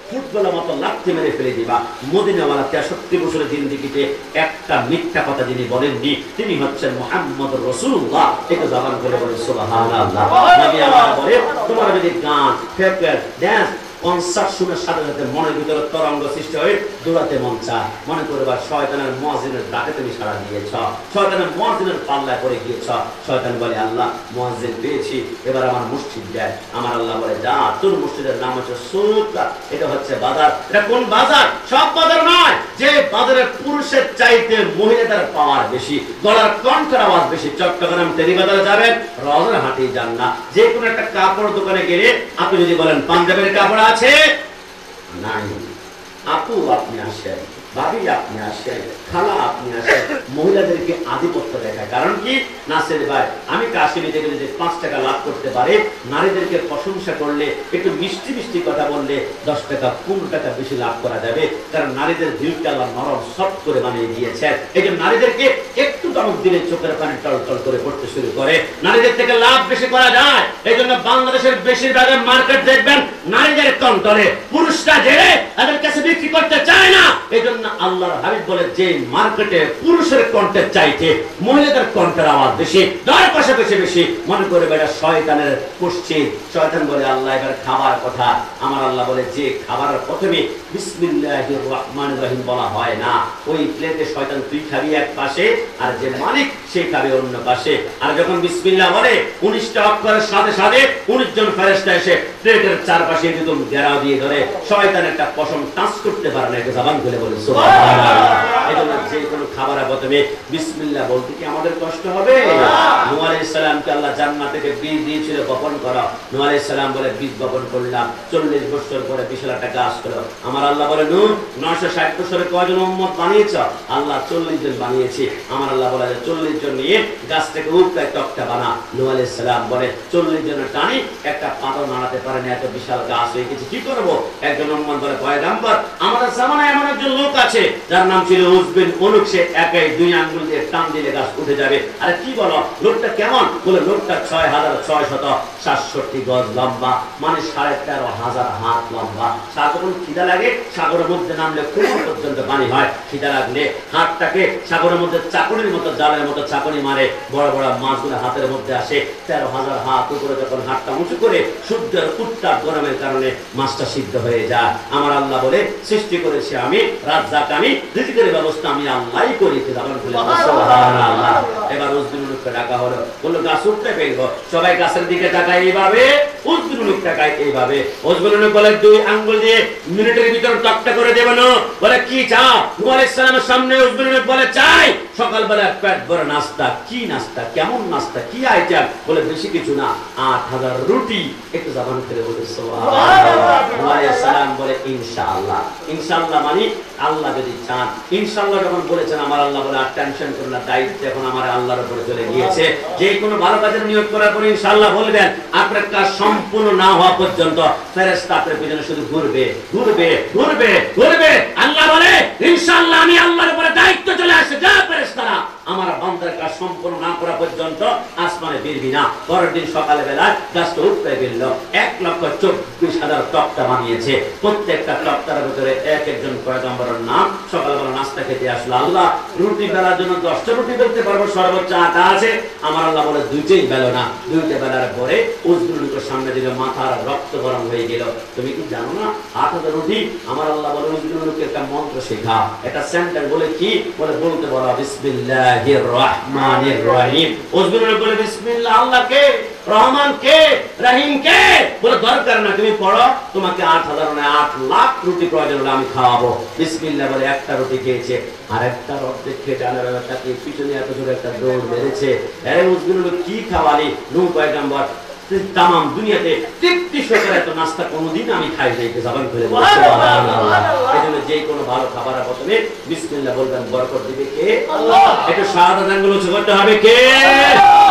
ফুটবলের মতো লাথি মেরে ফেলে দিবা। মদিনাওয়ালা 63 বছরের জিন্দেগিতে একটা মিথ্যা কথা যিনি বলেননি, তিনি হচ্ছেন মুহাম্মদুর রাসূলুল্লাহ। এটা জবান করে বলে সুবহানাল্লাহ। নবী আমার বলে, তোমার যদি গান, ফেকেজ, ডান্স, কনসার্ট শুনে সাথে সাথে মনের ভিতরে তরঙ্গ সৃষ্টি হয়ে দৌড়াতে মন চায়, মনে করবা শয়তানের মুয়াজ্জিনের ডাকে তুমি সাড়া দিয়েছ, শয়তানের মুয়াজ্জিনের পাল্লায় পড়ে গিয়েছ। শয়তান বলে, আল্লাহ মুয়াজ্জিন পেয়েছি, এবার আমার মসজিদ দেয়। আমার আল্লাহ বলে, যা, তোর মসজিদের নাম হচ্ছে সুক, এটা হচ্ছে বাজার। এটা কোন বাজার? সব বাজার নয়, যে বাজারের পুরুষের চাইতে মহিলাদের পাওয়ার বেশি, গলার কণ্ঠের আওয়াজ বেশি। চট্টগ্রাম টেরি বাজারে যাবেন, রওজার হাটে যান না। যে কোনো একটা কাপড় দোকানে গেলে আপনি যদি বলেন পাঞ্জাবের কাপড় আছে, নাই। আপু আপনি আসেন, ভাবি আপনি আসেন, খালা আপনি আসেন, মহিলাদেরকে আধিপত্য দেখায়। কারণ কি? নাসির ভাই, আমি কাশ্মীরি থেকে যদি 5 টাকা লাভ করতে পারে, নারীদেরকে প্রশংসা করলে, একটু মিষ্টি মিষ্টি কথা বললে 10 টাকা 15 টাকা বেশি লাভ করা যাবে। কারণ নারীদের দিলকে আল্লাহ নরম সফট করে বানিয়ে দিয়েছে। এই জন্য নারীদেরকে একটু দমক দিলে চোখের পানি টল টল করে পড়তে শুরু করে, নারীদের থেকে লাভ বেশি করা যায়। এই জন্য বাংলাদেশের বেশিরভাগের মার্কেট দেখবেন নারীদের কন্ট্রোলে, পুরুষরা জেলে তাদের কাছে বিক্রি করতে চায় না। এই জন্য আল্লাহর হাবিব বলে, যে মার্কেটে পুরুষের কণ্ঠের চাইতে মহিলাদের কণ্ঠের আওয়াজ বেশি, দর পাশাপাশি বেশি, মনে করে বেটা শয়তানের পুষ্টি। শয়তান বলে আল্লাহ এবার খাবার কথা, আমার আল্লাহ বলে যে খাবারের প্রথমে বিসমিল্লাহির রহমানির রহিম বলা হয় না, ওই প্লেটে শয়তান তুই খাবি এক পাশে, আর যে মালিক সে খাবে অন্য পাশে। আর যখন বিসমিল্লাহ বলে 19টা অক্ষরের সাথে সাথে 19 জন ফেরেশতা এসে প্লেটের চারপাশে একদম ঘেরাও দিয়ে ধরে, শয়তান একটা পশম টাচ করতে পারে না, এটা জবান খুলে বলে সুবহানাল্লাহ। এই জন্য যে কোনো খাবারের প্রথমে বিসমিল্লাহ বলতে কি আমাদের কষ্ট হবে? নূহ আলাইহিস সালামকে আল্লাহ জান্নাত থেকে বীজ দিয়েছিল বপন করা। নূহ আলাইহিস সালাম বলে বীজ বপন করলাম, 40 বছর পরে বিশাল একটা গাছ হলো। আমার আল্লাহ বলে, নূহ 960 বছরে কয়জন উম্মত বানিয়েছ? আল্লাহ 40 জন বানিয়েছি। আমার আল্লাহ বলে 40 জন নিয়ে গাছ থেকে উপকায় তক্তা বানা। নূহ আলাইহিস সালাম বলে 40 জনের টানি একটা পাতা নাড়াতে পারে না, এত বিশাল গাছ হয়ে গেছে, কি করব? একজন উম্মত বলে, পয়গম্বর আমাদের জামানায় এমন একজন লোক আছে যার নাম ছিল উজবিন উনুক, সে একাই 2 আঙ্গুল দিয়ে টান দিলে গাছ উঠে যাবে। আরে কি বলো, লোকটা কেমন? বলে লোকটা 6667 গজ লম্বা, মানে 13,500 হাত লম্বা। যখন খিদা লাগে সাগরের মধ্যে নামলে কোমর পর্যন্ত পানি হয়, খিদা লাগলে হাতটাকে সাগরের মধ্যে চাকরির মতো জালের মতো চাকরি মারে, বড় বড় মাছগুলো হাতের মধ্যে আসে। 13,000 হাত উপরে যখন হাতটা উঁচু করে সূর্যের উত্তাপ গরমের কারণে মাছটা সিদ্ধ হয়ে যায়। আমার আল্লাহ বলে, সৃষ্টি করেছি আমি, রাজ্জাক আমি, রিজিকের ব্যবস্থা আমি আল্লাহই করি। সুবহানাল্লাহ। এবার উজবিনুকে ডাকা হলো, বললো গাছ উঠতে ফেলবো। সবাই গাছের দিকে তাকায় এইভাবে, উজবিনুক তাকায় এইভাবে। উজবিনুক বলে 2 আঙ্গুল দিয়ে মিনিটের ভিতর টকটা করে দেব না। বলে কি চাও? নূহ আলাইহিস সালামের সামনে উজবিনুক বলে চাই সকালবেলা পেট ভরে নাস্তা। কি নাস্তা? কেমন নাস্তা? কি আইটেম? বলে বেশি কিছু না, 8000 রুটি। একটু জবান করে বলে সুবহানাল্লাহ। নূহ আলাইহিস সালাম বলে ইনশাআল্লাহ। ইনশাআল্লাহ মানে আল্লাহ যদি চান। ইনশাআল্লাহ যখন বলেছেন আমার আল্লাহ বলে আর টেনশন করুন না, দায়িত্ব এখন আমার আল্লাহর উপরে চলে গিয়েছে। যে কোনো ভালো কাজের নিয়োগ করার পরে ইনশাআল্লাহ বলবেন, আপনার কাজ সম্পূর্ণ না হওয়া পর্যন্ত ফেরেশতা আপনার পিছনে শুধু ঘুরবে ঘুরবে ঘুরবে ঘুরবে। আল্লাহ বলে ইনশাআল্লাহ আমি আল্লাহর উপরে দায়িত্ব চলে আসে, যা ফেরেশতারা আমার বান্দার কাজ সম্পূর্ণ না করা পর্যন্ত আসমানে বেরবি না। পরের দিন সকালে বেলায় গাছটা উঠতে গেল, 1,24,000 তক্তা বানিয়েছে। প্রত্যেকটা তক্তার ভিতরে এক একজন পয়গম্বরের নাম। সকালবেলা নাস্তা খেতে আসলো, আল্লাহ রুটি বেলার জন্য 10টা রুটি বেলতে পারবো, সর্বোচ্চ 8টা আছে। আমার আল্লাহ বলে 2টাই বেলো না। 2টা বেলার পরে উজবিনুকের সামনে দিলে মাথার রক্ত গরম হয়ে গেল। তুমি কি জানো না 8টা রুটি? আমার আল্লাহ বলে উজবিনুকে একটা মন্ত্র শেখা, একটা সেন্টেন্স। বলে কি? বলে বলতে বলো বিসমিল্লাহির রহমানির রহিম। উজবিনুক বলে বিসমিল্লাহ আল্লাহ কে, রহমান কে, রহিম কে? বলে দরকার না, তুমি পড়ো, তোমাকে 8,000 না 8 লাখ রুটি প্রয়োজন হলে আমি খাওয়াবো। বিসমিল্লাহ বলে একটা রুটি খেয়েছে, আর একটা অর্ধেক খেয়ে ডানার তাকে পিছনে এত জোরে একটা দৌড় মেরেছে। আরে উজবিনুক কি খাওয়ালি? নূহ পয়গম্বর তামাম দুনিয়াতে 3300 করে এত নাস্তা কোনোদিন আমি খাই নাই। জবান খুলে বলে সুবহানাল্লাহ। এজন্য যে কোনো ভালো খাবারের প্রথমে বিসমিল্লাহ বলবেন, বরকত দিবে কে? আল্লাহ। একটু শাহাদাত আঙ্গুল উঁচু করতে হবে কে?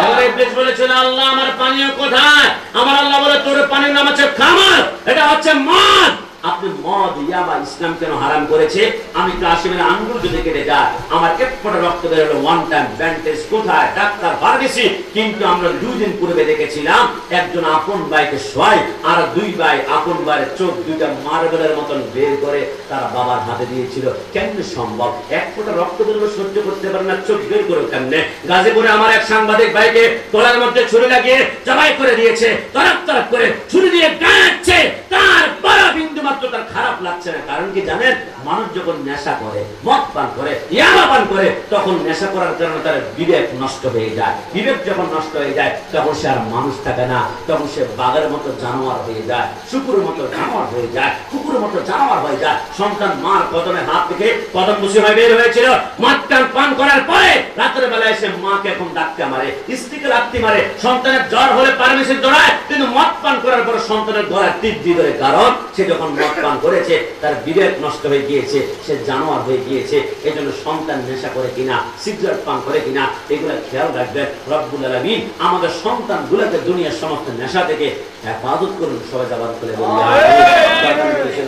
এবারে ইবলিস বলেছিল আল্লাহ আমার পানীয় কোথায়? আমার আল্লাহ বলে তোর পানির নাম হচ্ছে খামার, এটা হচ্ছে মদ। আপনি মদ ইয়াবা ইসলাম কেন হারাম করেছে? আমি কাশিমের আঙ্গুল যদি কেটে যায়, আমার এক ফোঁটা রক্ত বের হলো, 1 টাইম ব্যান্ডেজ কোথায়? Doctor pharmacy. কিন্তু আমরা 2 দিন পূর্বে দেখেছিলাম একজন আপন ভাইকে শোয়াই, আর 2 ভাই আপন ভাইয়ের চোখ 2টা মার্বেলের মতন বের করে তার বাবার হাতে দিয়েছিল। কেমনে সম্ভব? এক ফোঁটা রক্ত বের হলো, সহ্য করতে পারে না, চোখ বের করে কেমনে? গাজীপুরে আমার এক সাংবাদিক ভাইকে গলার মধ্যে ছুরি লাগিয়ে জবাই করে দিয়েছে, তরফ তরফ করে ছুরি দিয়ে গাঁচ্ছে। তার বড় বিন্দু মাত্র তার খারাপ লাগছে না। কারণ কি জানেন? মানুষ যখন নেশা করে, মদ পান করে, ইয়াবা পান করে, তখন নেশা করার কারণে তার বিবেক নষ্ট হয়ে যায়। বিবেক যখন নষ্ট হয়ে যায় তখন সে আর মানুষ থাকে না, তখন সে বাঘের মতো জানোয়ার হয়ে যায়, শুকুরের মতো জানোয়ার হয়ে যায়, কুকুরের মতো জানোয়ার হয়ে যায়। সন্তান মার কদমে হাত থেকে কদম মুসি হয়ে বের হয়েছিল, মদ পান করার পরে রাতের বেলায় এসে মাকে এখন ডাক্তার মারে, স্ত্রীকে লাথি মারে, সন্তানের জ্বর হলে পারমিশন দৌড়ায়, কিন্তু মদ পান করার পরে সন্তানের গলায় তীর দিয়ে ধরে। কারণ সে যখন মদ পান করেছে, তার বিবেক নষ্ট হয়ে গিয়েছে, সে জানোয়ার হয়ে গিয়েছে। এই জন্য সন্তান নেশা করে কিনা, সিগারেট পান করে কিনা, এগুলা খেয়াল রাখবেন। রব্বুল আলামিন আমাদের সন্তানগুলোকে দুনিয়ার সমস্ত নেশা থেকে হেফাজত করুন। সবাই জবান করে বলি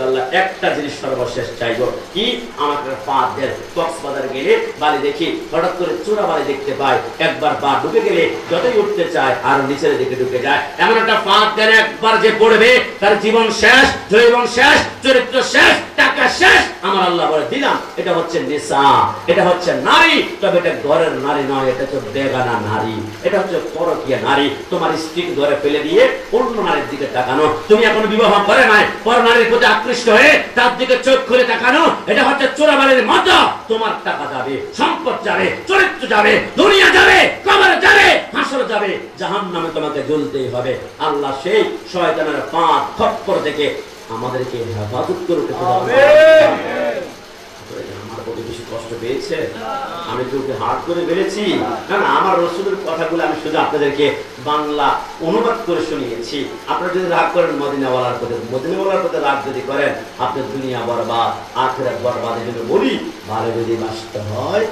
আল্লাহ। একটা জিনিস সর্বশেষ চাইবো কি, আমাকে ফাঁদের কক্সবাজার গেলে বালি দেখি, হঠাৎ করে চূড়া বালি দেখতে পাই, একবার পা ঢুকে গেলে যতই উঠতে চায় আর নিচের দিকে ঢুকে যায়। এমন একটা ফাঁদ দেন, একবার যে পড়বে তার জীবন শেষ, জৈবন শেষ, চরিত্র শেষ, টাকা শেষ। আমার আল্লাহ বলে দিলাম, এটা হচ্ছে নেশা, এটা হচ্ছে নারী। তবে এটা ঘরের নারী নয়, এটা হচ্ছে বেগানা নারী, এটা হচ্ছে পরকীয়া নারী। তোমার স্ত্রীকে ঘরে ফেলে দিয়ে অন্য নারীর দিকে তাকানো, তুমি এখন বিবাহ করে নাই, পর নারীর প্রতি আকৃষ্ট হয়ে তার দিকে চোখ খুলে তাকানো, এটা হচ্ছে চোরাবালির মতো। তোমার টাকা যাবে, সম্পদ যাবে, চরিত্র যাবে, দুনিয়া যাবে, কবরে যাবে, হাসর যাবে, জাহান্নামে তোমাকে জ্বলতেই হবে। আল্লাহ সেই শয়তানের ফাঁদ খপ্পর থেকে আমাদেরকে হেফাজত করতে হবে। আমার কত বেশি কষ্ট পেয়েছে, আমি তোকে হাত করে বেড়েছি, কারণ আমার রসুলের কথাগুলো আমি শুধু আপনাদেরকে বাংলা অনুবাদ করে শুনিয়েছি। আপনারা যদি রাগ করেন মদিনাওয়ালার পথে রাগ যদি করেন, আপনার দুনিয়া বরবাদ, আখিরাত বরবাদ। এই জন্য বলি, ভালো যদি বাঁচতে হয়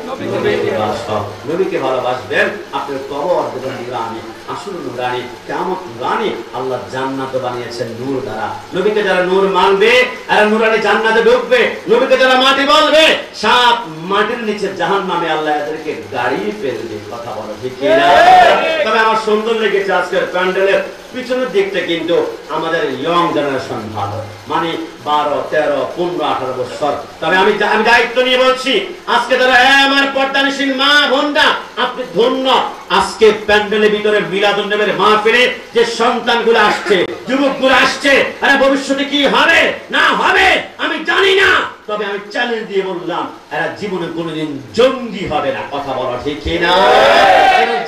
নবীকে ভালোবাসবেন, আপনার কবর দেবেন নুরানি, আসল নুরানি, কিয়ামত নুরানি। আল্লাহ জান্নাত বানিয়েছেন নূর দ্বারা। নবীকে যারা নূর মানবে এরা নুরানি জান্নাতে ঢুকবে। নবীকে যারা মাটি বলবে, সাত মাটির নিচে জাহান্নামে আল্লাহ এদেরকে গাড়ি ফেলবে। কথা বলো ঠিক কিনা? তবে আমার সুন্দর লেগেছে আজকের প্যান্ডেলের পিছনের দিকটা, কিন্তু আমাদের ইয়ং জেনারেশন ভালো, মানে 12, 13, 15, 18 বছর। তবে আমি দায়িত্ব নিয়ে বলছি, আজকে যারা আমার পর্দানিসীন মা বোনরা, আপনি ধন্য। আজকে প্যান্ডেলের ভিতরে মিলাদুন নবীর মাহফিলে যে সন্তানগুলো আসছে, যুবকগুলো আসছে, আরে ভবিষ্যতে কি হবে না হবে আমি জানি না, তবে আমি চ্যালেঞ্জ দিয়ে বললাম, এরা জীবনে কোনোদিন জঙ্গি হবে না। কথা বলা ঠিক কিনা?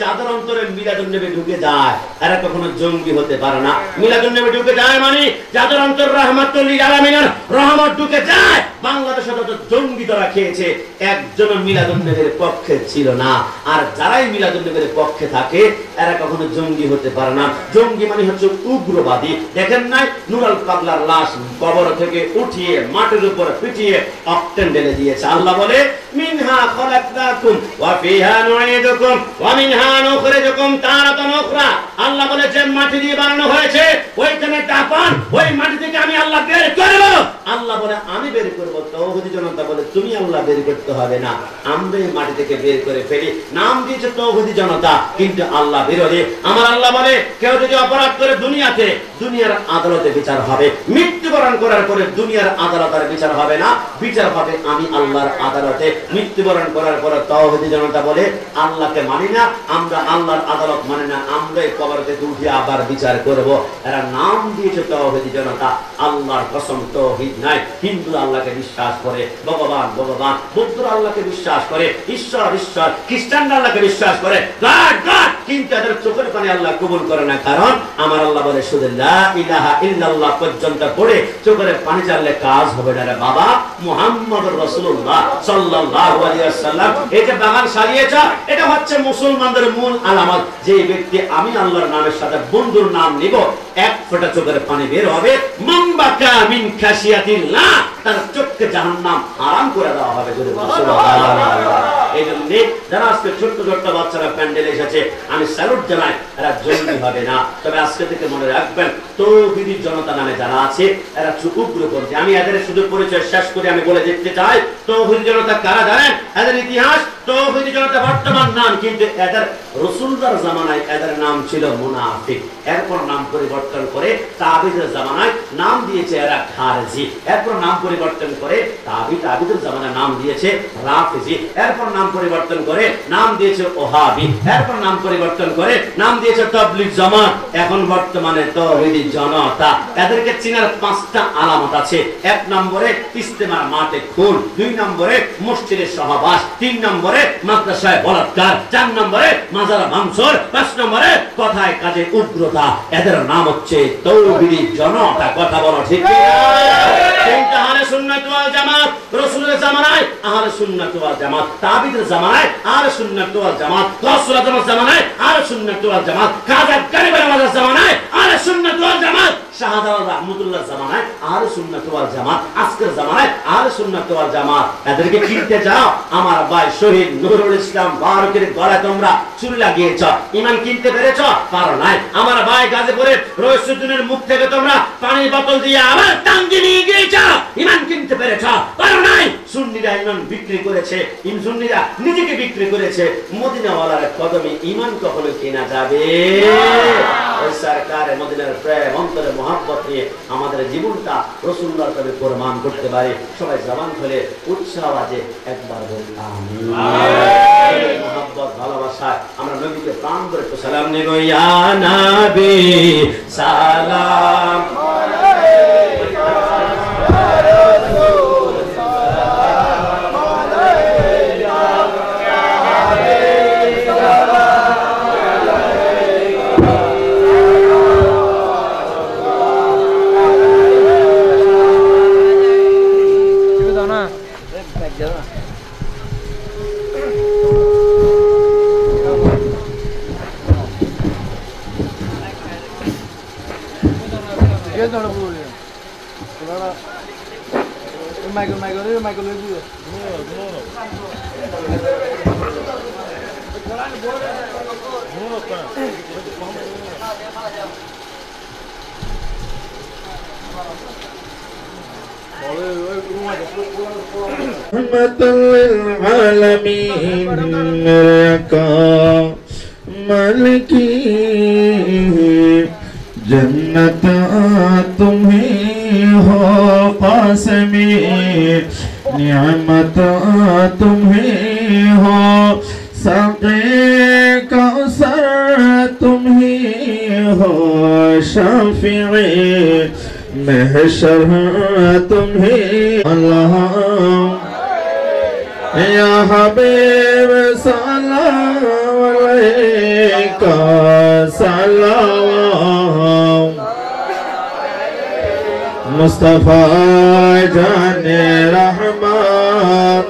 যাদের অন্তরে মিলাদুন নবী ঢুকে যায়, এরা কখনো জঙ্গি হতে পারে না। মিলাদুন নবী ঢুকে যায় মানে যাদের অন্তর রাহমাতুল লিল আলামিনের রহমত ঢুকে যায়। বাংলাদেশে যত জঙ্গি ধরা খেয়েছে, একজন মিলাদুন নবীর পক্ষে ছিল না। আর যারাই মিলাদুন নবীর পক্ষে থাকে, এরা কখনো জঙ্গি হতে পারে না। জঙ্গি মানে হচ্ছে উগ্রবাদী। দেখেন নাই, নুরাল পাগলার লাশ কবর থেকে উঠিয়ে মাটির উপর পিটিয়ে অক্টেন ঢেলে দিয়েছে। আল্লাহ বলে, মিনহা খলাকনাকুম ওয়া ফিহা নুঈদুকুম ওয়া মিনহা নুখরিজুকুম তারাতান উখরা। আল্লাহ বলে, যে মাটি দিয়ে বানানো হয়েছে ওইখানে দাফন, ওই মাটি থেকে আমি আল্লাহ বের করব। আল্লাহ বলে, আমি বের করব। তৌহিদি জনতা বলে, তুমি আল্লাহ বের করতে হবে না, আমরা এই মাটি থেকে বের করে ফেলি। নাম দিয়েছে তৌহিদি জনতা, কিন্তু আল্লাহ বিরোধী। আমার আল্লাহ বলে, কেউ যদি অপরাধ করে দুনিয়াতে, দুনিয়ার আদালতে বিচার হবে। মৃত্যুবরণ করার পরে দুনিয়ার আদালতের বিচার হবে না, বিচার হবে আমি আল্লাহর আদালতে। মৃত্যুবরণ করার পরে তৌহিদি জনতা বলে, আল্লাহকে মানি না, আমরা আল্লাহর আদালত মানি না, আমরা কবর থেকে উঠে আবার বিচার করব। এরা নাম দিয়েছে তৌহিদি জনতা। আল্লাহর কসম, তৌহিদ নাই। হিন্দু আল্লাহকে বিশ্বাস করে, ভগবান ভগবান, বৌদ্ধরা আল্লাহকে বিশ্বাস করে, ঈশ্বর ঈশ্বর, খ্রিস্টানরা আল্লাহকে বিশ্বাস করে, গড গড, কিন্তু এদের চোখের পানি আল্লাহ কবুল করে না। কারণ আমার আল্লাহ বলে, শুধু লা ইলাহা ইল্লাল্লাহ পর্যন্ত পড়ে চোখের পানি চাললে কাজ হবে না রে বাবা। মুহাম্মদুর রাসূলুল্লাহ সাল্লাল্লাহু আলাইহি ওয়াসাল্লাম এই যে বাগান সাজিয়েছ, এটা হচ্ছে মুসলমানদের মূল আলামত। যে ব্যক্তি আমি আল্লাহর নামের সাথে বন্ধুর নাম নিব, এক ফোঁটা চোখের পানি বের হবে। মামবাকা মিন খাশিয়াতিল্লাহ, তার চোখকে জাহান্নাম আরাম করে দেওয়া হবে। এই জন্য যারা আজকে ছোট্ট ছোট্ট বাচ্চারা প্যান্ডেলে এসেছে, আমি স্যালুট জানাই, এরা জঙ্গি হবে না। তবে আজকে থেকে মনে রাখবেন, তৌহিদি জনতা নামে যারা আছে, এরা উগ্রপন্থী। আমি এদের শুধু পরিচয় শেষ করে আমি বলে দিতে চাই, তৌহিদি জনতা কারা জানেন? এদের ইতিহাস, তৌহিদি জনতা বর্তমান নাম, কিন্তু এদের রাসূলুল্লাহর জামানায় এদের নাম ছিল মুনাফিক। এরপর নাম পরিবর্তন করে তাবিদের জামানায় নাম দিয়েছে এরা খারজি। এরপর নাম পরিবর্তন করে তাবিদের জামানায় নাম দিয়েছে রাফিজি। এরপর নাম পরিবর্তন করে নাম দিয়েছে ওহাবি। এরপর নাম পরিবর্তন করে নাম দিয়েছে তাবলীগ জামাত। এখন বর্তমানে তৌহিদি জনতা। এদেরকে চিনার 5টা আলামত আছে। 1 নম্বরে ইস্তেমার মাঠে খুন, 2 নম্বরে মসজিদে সহবাস, 3 নম্বরে মাদ্রাসায় বলাৎকার, 4 নম্বরে মাজার ভাঙচুর, 5 নম্বরে কথায় কাজে উগ্রতা। এদের নাম হচ্ছে তৌহিদি জনতা। কথা বলো ঠিক কিনা? সুন্নাত ওয়াল জামাত, রাসূলের জামানায় আহলে সুন্নাত ওয়াল জামাত, তাবিঈদের জামানায় আহলে সুন্নাত ওয়াল জামাত, গাউসুল আজমের জামানায় আহলে সুন্নাত ওয়াল জামাত, খাজা গরিব নওয়াজের জামানায় আহলে সুন্নাত ওয়াল জামাত, শাহজালাল রাহমাতুল্লাহ জামানায় আহলে সুন্নাত ওয়াল জামাত, আজকের জামানায় আহলে সুন্নাত ওয়াল জামাত। এদেরকে কিনতে যাও, আমার ভাই শহীদ নুরুল ইসলাম বারকের গলায় তোমরা চুরি লাগিয়েছ, ঈমান কিনতে পেরেছ? পারো নাই। আমার ভাই গাজীপুরে রইসুদ্দিনের মুখ থেকে তোমরা পানির বোতল দিয়ে আবার টাঙ্গি নিয়ে গিয়েছ, ঈমান কিনতে পেরেছ? পারো নাই। সুন্নিরা ঈমান বিক্রি করেছে, সুন্নিরা নিজেকে বিক্রি করেছে, মদিনাওয়ালার কদমে ঈমান কখনো কেনা যাবে? ওই সরকারে মদিনার প্রেম অন্তরে মহব্বত নিয়ে আমাদের জীবনটা রাসূলুল্লাহর তবে প্রমাণ করতে পারে। সবাই জবান খুলে উৎসাহ আছে একবার বলি আমিন। মহব্বত ভালোবাসায় আমরা নবীকে প্রাণ করে একটু সালাম নেব। ইয়া নবী সালাম मलकी जन्नत तुम्हें हो कासमी, निअमत तुम्हें हो साक़े कौसर तुम्हें हो शाफ़िए महशर तुम्हें अल्लाह या हबीब सलाम अलैका सलाम मुस्तफा जाने रहमान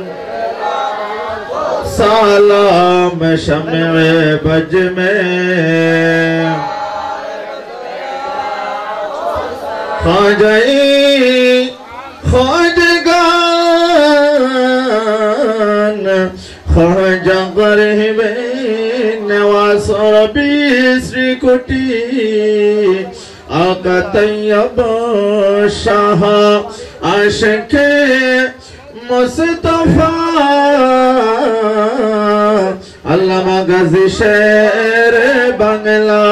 सलाम शम्ए बज में ख्वाजाई ख्वाजगान ख्वाजा गरीबे नवाज रबी श्री कुटी आका तैयब शाह आशिक़े मुस्तफा अल्लामा गाज़ी शेर बांग्ला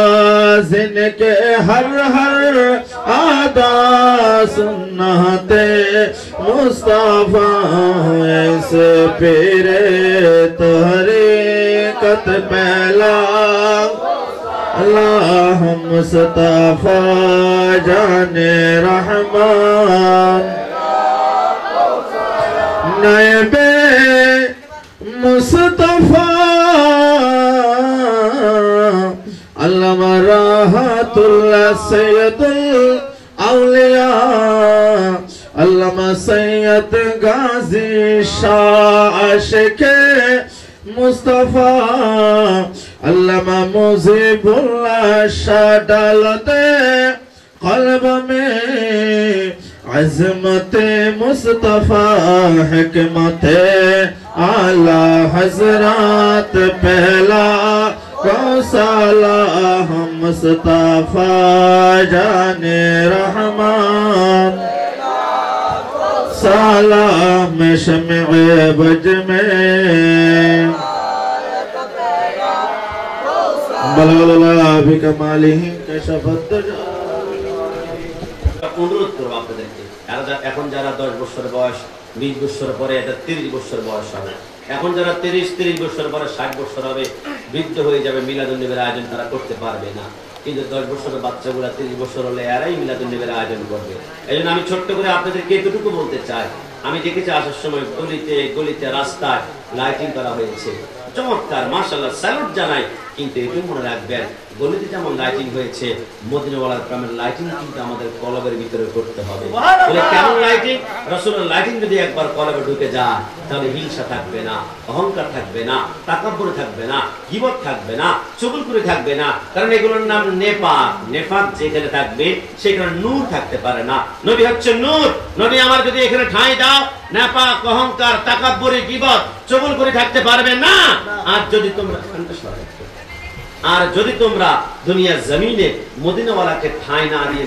जिनके हर हर आदा सुन्नते मुस्तफा ऐसे पीरे तहरीकत पहला अल्लाह मुस्तफा जाने रहमान नैबे मुस्तफा अल्लामा राहतुल्लाह सैयदुल औलिया अल्लामा सैयद गाज़ी शाह आशिक़े मुस्तफा अल्लामा मुजीबुल्लाह शाह डाल दे क़ल्ब में अज़मते मुस्तफा हिकमते आला हज़रात पहला कौसाला मुस्तफा जाने रहमान सलाम शम्ए बज में बलगला बिकमालिही कशफत অনুরোধ করবো আপনাদেরকে, এখন যারা 10 বছর বয়স, 20 বছর পরে এটা 30 বছর বয়স হবে, এখন যারা 30 বছর পরে 60 বছর হবে, বৃদ্ধ হয়ে যাবে, মিলাদুন্নবীর আয়োজন তারা করতে পারবে না। কিন্তু 10 বছরের বাচ্চাগুলা 30 বছর হলে এরাই মিলাদুন্নবীর আয়োজন করবে। এই জন্য আমি ছোট্ট করে আপনাদেরকে এতটুকু বলতে চাই, আমি দেখেছি আসার সময় গলিতে গলিতে রাস্তায় লাইটিং করা হয়েছে, চমৎকার, মাশাআল্লাহ, স্যালুট জানাই। কিন্তু এটি মনে রাখবেন, গলিতে যেমন লাইটিং হয়েছে, মদিনাওয়ালার প্রেমের লাইটিং কিন্তু আমাদের কলবের ভিতরে করতে হবে। বলে কেমন লাইটিং? রাসূলের লাইটিং যদি একবার কলবে ঢুকে যায়, তাহলে হিংসা থাকবে না, অহংকার থাকবে না, তাকাব্বুর থাকবে না, গীবত থাকবে না, চুগলখুরি থাকবে না। কারণ এগুলোর নাম নেফাক। নেফাক যেখানে থাকবে সেখানে নূর থাকতে পারে না। নবী হচ্ছে নূর। নবী আমার যদি এখানে ঠাঁই দাও, নেফাক, অহংকার, তাকাব্বুরি, গীবত, চুগলখুরি থাকতে পারবে না। আর যদি তোমরা দুনিয়ার জমিনে মদিনাওয়ালাকে ঠাঁই না দিয়ে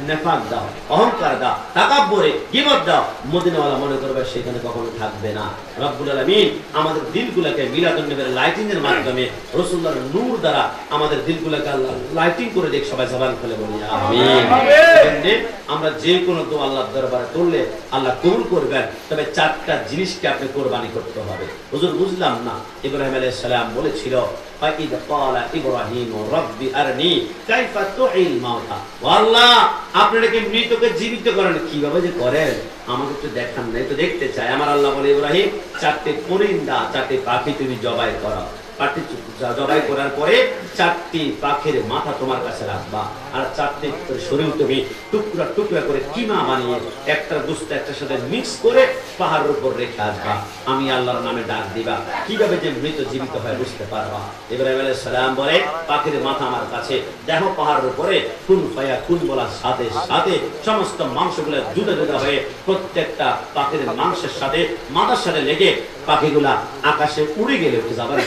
নেফাক দাও, অহংকার দাও, তাকাব্বুরে, গীবত দাও, মদিনাওয়ালা মনে করবে সেখানে কখনো থাকবে না। রব্বুল আলামিন আমাদের দিলগুলোকে মিলাদুন নবীর লাইটিং এর মাধ্যমে, রাসূলুল্লাহর নূর দ্বারা আমাদের দিলগুলোকে আল্লাহ লাইটিং করে দেখ। সবাই জবান খুলে বলি আমিন। আমরা যে কোনো দোয়া আল্লাহর দরবারে করলে আল্লাহ কবুল করবেন, তবে চারটা জিনিসকে আপনি কোরবানি করতে হবে। হুজুর বুঝলাম না, ইব্রাহিম আলাইহিস সালাম বলেছিল فَإِذْ قَالَ إِبْرَاهِيمُ رَبِّ أَرْنِي كَيْفَ تُحْيِي الْمَوْتَى। আল্লাহ, আপনারা কি মৃতকে জীবিত করেন? কিভাবে যে করেন আমাকে একটু দেখান না, একটু দেখতে চাই। আমার আল্লাহ বলে, ইব্রাহিম, চারটে পরিন্দা, চারটে পাখি তুমি জবাই করো। পাখি জবাই করার পরে চারটি পাখির মাথা তোমার কাছে রাখবা, আর চারটি শরীর তুমি টুকরা টুকরা করে কিমা বানিয়ে একটা গোশত একটার সাথে মিক্স করে পাহাড়ের উপর রেখে আসবা। আমি আল্লাহর নামে ডাক দিবা, কিভাবে যে মৃত জীবিত হয় বুঝতে পারবা। ইব্রাহিম আলাইহিস সালাম বলে, পাখির মাথা আমার কাছে দেখো, পাহাড়ের উপরে কুন ফায়া কুন বলার সাথে সাথে সমস্ত মাংসগুলো জুদা জুদা হয়ে প্রত্যেকটা পাখির মাংসের সাথে মাথার সাথে লেগে পাখিগুলা আকাশে উড়ে গেলে যাবার।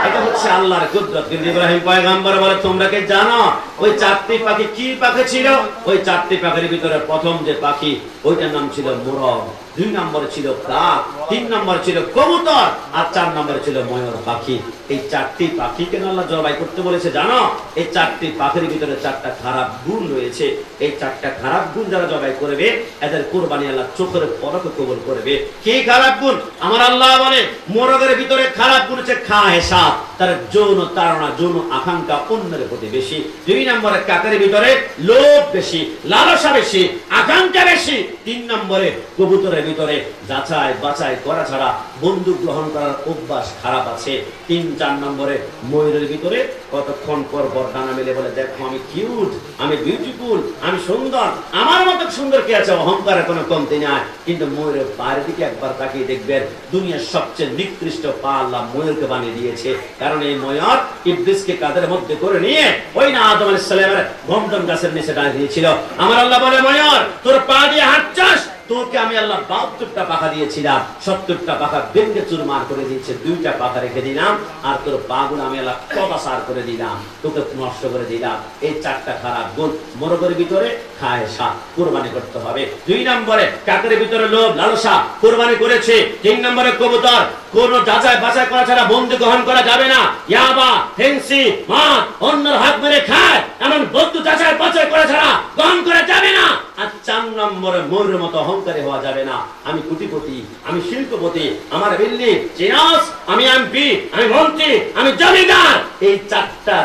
এটা হচ্ছে আল্লাহর কুদরত। কিন্তু ইব্রাহিম পয়গম্বর বলে, তোমরা কি জানো ওই চারটি পাখি কি পাখি ছিল? ওই চারটি পাখির ভিতরে প্রথম যে পাখি, ওইটার নাম ছিল মোরগ, 2 নম্বরে ছিল কাক, 3 নম্বরে ছিল কবুতর, আর 4 নম্বরে ছিল ময়ূর পাখি। এই চারটি পাখি কেন আল্লাহ জবাই করতে বলেছে জানো? এই চারটি পাখির ভিতরে 4টা খারাপ গুণ রয়েছে। এই 4টা খারাপ গুণ যারা জবাই করবে, এদের কুরবানি আল্লাহ চোখের পলকে কবুল করবে। কি খারাপ গুণ? আমার আল্লাহ বলে, মোরগের ভিতরে খারাপ গুণ হচ্ছে খাহেসাত, তার যৌন তাড়না, যৌন আকাঙ্ক্ষা অন্যের প্রতি বেশি। 2 নম্বরে কাকের ভিতরে লোভ বেশি, লালসা বেশি, আকাঙ্ক্ষা বেশি। 3 নম্বরে কবুতরের ভিতরে যাচাই বাছাই করা ছাড়া বন্ধু গ্রহণ করার অভ্যাস খারাপ আছে। 3-4 নম্বরে ময়ূরের ভিতরে কতক্ষণ পর পর ডানা মেলে বলে, দেখো আমি কিউট, আমি বিউটিফুল, আমি সুন্দর, আমার মতো সুন্দর কে আছে? অহংকারের কোনো কমতি নাই। কিন্তু ময়ূরের পায়ের দিকে একবার তাকিয়ে দেখবেন, দুনিয়ার সবচেয়ে নিকৃষ্ট পা আল্লাহ ময়ূরকে বানিয়ে দিয়েছে। কারণ এই ময়ূর ইবলিসকে কাঁধের মধ্যে করে নিয়ে ওই না আদম আলাইহিস সালামের গন্ধম গাছের নিচে দাঁড়িয়ে দিয়েছিল। আমার আল্লাহ বলে, ময়ূর তোর পা দিয়ে হাঁটছস, তোকে আমি আল্লাহ 72টা পাখা দিয়েছিলাম, 70টা পাখা ভেঙে চুরমার করে দিয়েছে, 2টা পাখা রেখে দিলাম, আর তোর পাগুলো আমি আল্লাহ কদাসার করে দিলাম, তোকে নষ্ট করে দিলাম। এই 4টা খারাপ গুণ মোরগের ভিতরে খায়সা, কুরবানি করতে হবে। 2 নম্বরে কাকের ভিতরে লোভ লালসা, কুরবানি করেছে। 3 নম্বরে কবুতর, কোন যাচাই বাছাই করা ছাড়া বন্ধু গ্রহণ করা যাবে না। ইয়াবা, ফেন্সি, মদ, অন্যের হাত মেরে খায় এমন বন্ধু যাচাই বাছাই করা ছাড়া গ্রহণ করা যাবে না। আর 4 নম্বরে ময়ূরের মতো অহংকারী হওয়া যাবে না। আমি কোটিপতি, আমি শিল্পপতি, আমার বিল্ডিং, চিনাস, আমি এমপি, আমি মন্ত্রী, আমি জমিদার। এই 4টা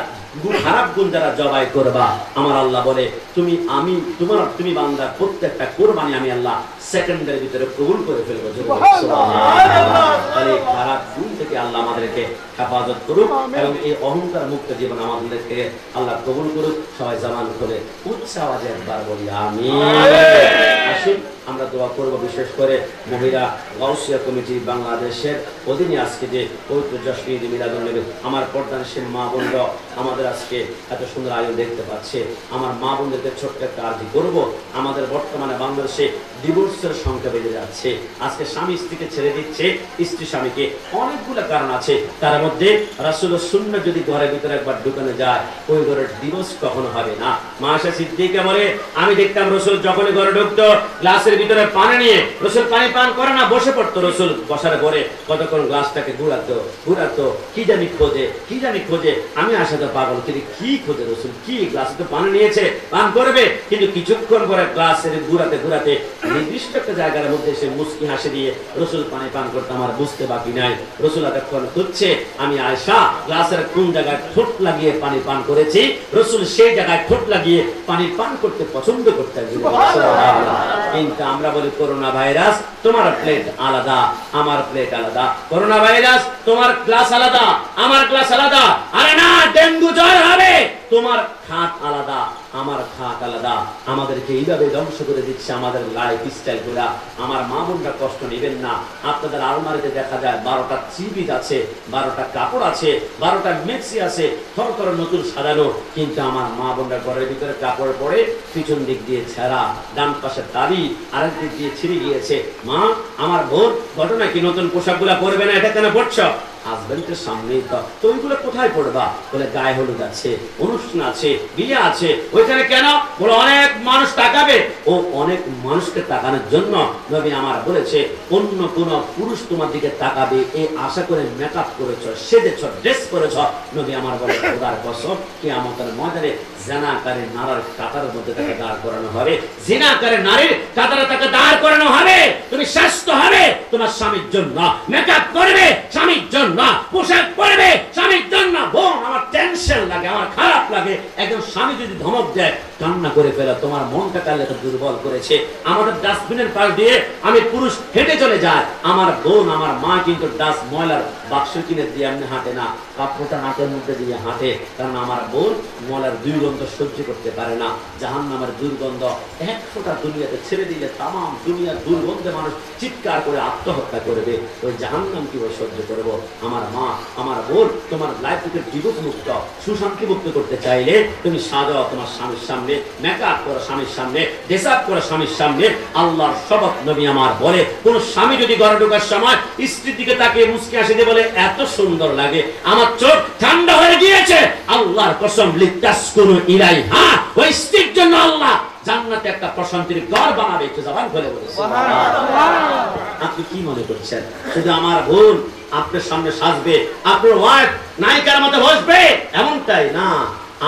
খারাপ গুণ যারা জবাই করবা, আমার আল্লাহ বলে, তুমি বান্দার প্রত্যেকটা কোরবানি আমি আল্লাহ সেকেন্ডের ভিতরে কবুল করে ফেলবো। তাহলে খারাপ গুণ থেকে আল্লাহ আমাদেরকে হেফাজত করুক এবং এই অহংকার মুক্ত জীবন আমাদেরকে আল্লাহ কবুল করুক। সবাই জামান করে উচ্চ আওয়াজে একবার বলি আমিন। আসুন আমরা দোয়া করব, বিশেষ করে মহিলা গাউসিয়া কমিটি বাংলাদেশের অধীনে আজকে যে পবিত্র জশ্ন ঈদ মিলাদুন নবী, আমার পর্দানশীল মা বোনরা আমাদের আজকে এত সুন্দর আয়োজন দেখতে পাচ্ছে। আমার মা বোনদেরকে ছোট্ট একটা আর্জি করব, আমাদের বর্তমানে বাংলাদেশে ডিভোর্সের সংখ্যা বেড়ে যাচ্ছে। আজকে স্বামী স্ত্রীকে ছেড়ে দিচ্ছে, স্ত্রী স্বামীকে, অনেকগুলো কারণ আছে। তার মধ্যে রাসূলের সুন্নাহ যদি ঘরের ভিতরে একবার ঢুকানো যায়, ওই ঘরের ডিভোর্স কখনো হবে না। মা আয়েশা সিদ্দিকা বলে, আমি দেখতাম রাসূল যখনই ঘরে ঢুকতো, গ্লাসের ভিতরে পানি নিয়ে রাসূল পানি পান করে না, বসে পড়তো। রাসূল বসার পরে কতক্ষণ গ্লাসটাকে ঘুরাতো, কি জানি খোঁজে। আমি আশাতে পাগল, কিন্তু কি খোঁজে রাসূল? কি গ্লাসে তো পানি নিয়েছে, পান করবে, কিন্তু কিছুক্ষণ পরে গ্লাসের ঘুরাতে নির্দিষ্ট একটা জায়গার মধ্যে সে মুস্কি হাসি দিয়ে রাসূল পানি পান করতে আমার বুঝতে বাকি নাই। রাসূল এতক্ষণ খুঁজছে আমি আয়েশা গ্লাসের কোন জায়গায় ঠোঁট লাগিয়ে পানি পান করেছি, রাসূল সেই জায়গায় ঠোঁট লাগিয়ে পানি পান করতে পছন্দ করতেন। কিন্তু আমরা বলি করোনা ভাইরাস, তোমার প্লেট আলাদা, আমার প্লেট আলাদা। করোনা ভাইরাস, তোমার ক্লাস আলাদা, আমার ক্লাস আলাদা। আরে না, ডেঙ্গু জ্বর হবে, তোমার খাট আলাদা, আমার খাট আলাদা। আমাদেরকে এইভাবে ধ্বংস করে দিচ্ছে আমাদের লাইফ স্টাইল গুলা। আমার মা বোনরা কষ্ট নেবেন না। আপনাদের আলমারিতে দেখা যায় 12টা চিপিজ আছে, 12টা কাপড় আছে, 12টা মেক্সি আছে, থরথর নতুন সাজানো। কিন্তু আমার মা বোনরা ঘরের ভিতরে কাপড় পরে পিছন দিক দিয়ে ছেঁড়া, ডান পাশের দাড়ি আরেক দিক দিয়ে ছিঁড়ে গিয়েছে। মা, আমার বোন, ঘটনা কি নতুন পোশাকগুলা পরবে না, এটা কেন পড়ছ? হাজবেন্ডের সামনেই তো ওইগুলো কোথায় পড়বা? বলে গায়ে হলুদ আছে, অনুষ্ঠান আছে, বিয়ে আছে, ওইখানে কেন? বলে অনেক মানুষ তাকাবে। ও অনেক মানুষকে তাকানোর জন্য নবী আমার বলেছে অন্য কোন পুরুষ তোমার দিকে তাকাবে এই আশা করে মেকআপ করেছ, সেজেছ, ড্রেস করেছ। নবী আমার বলে খোদার কসম কিয়ামতের ময়দানে জিনাকারী নারীর কাতারের মধ্যে তাকে দাঁড় করানো হবে, জিনাকারী নারীর কাতারে তাকে দাঁড় করানো হবে। তুমি স্বাস্থ্য হবে তোমার স্বামীর জন্য, মেকআপ করবে স্বামীর জন্য, পোশাক পরবে স্বামীর জন্য। বোন, আমার টেনশন লাগে, আমার খারাপ লাগে। একজন স্বামী যদি ধমক দেয়, কান্না করে ফেলা, তোমার মনটা কাল এত দুর্বল করেছে। আমাদের ডাস্টবিনের পাশ দিয়ে আমি পুরুষ হেঁটে চলে যায়, আমার বোন, আমার মা কিন্তু ডাস্ট ময়লার বাক্স কিনে দিয়ে এমনি হাঁটে না, কাপড়টা নাকের মধ্যে দিয়ে হাঁটে। কারণ আমার বোন ময়লার দুর্গন্ধ সহ্য করতে পারে না। জাহান্নামের দুর্গন্ধ এক ফোঁটা দুনিয়াতে ছেড়ে দিলে তাম দুনিয়ার দুর্গন্ধে মানুষ চিৎকার করে আত্মহত্যা করবে। ওই জাহান্নাম কিভাবে সহ্য করবো? আমার মা, আমার বোন, তোমার লাইফ থেকে বিভূত মুক্ত, সুশান্তি মুক্ত করতে চাইলে তুমি সাজাও তোমার স্বামীর সামনে, মেকআপ করো স্বামীর সামনে, ড্রেস আপ করো স্বামীর সামনে। আল্লাহর শপথ নবী আমার বলে, কোন স্বামী যদি ঘরে ঢোকার সময় স্ত্রীর দিকে তাকিয়ে মুচকি হাসি দিয়ে বলে এত সুন্দর লাগে, আমার চোখ ঠান্ডা হয়ে গিয়েছে, আল্লাহর কসম লিতাসকুনু ইলাইহা, ওই স্ত্রীর জন্য আল্লাহ জান্নাতে একটা প্রশান্তির ঘর বানাবে। একটু জবান খুলে বলে সুবহানাল্লাহ। আপনি কি মনে করছেন শুধু আমার বোন আপনার সামনে সাজবে, আপনার ওয়াইফ নায়িকার মতো বসবে? এমনটাই না,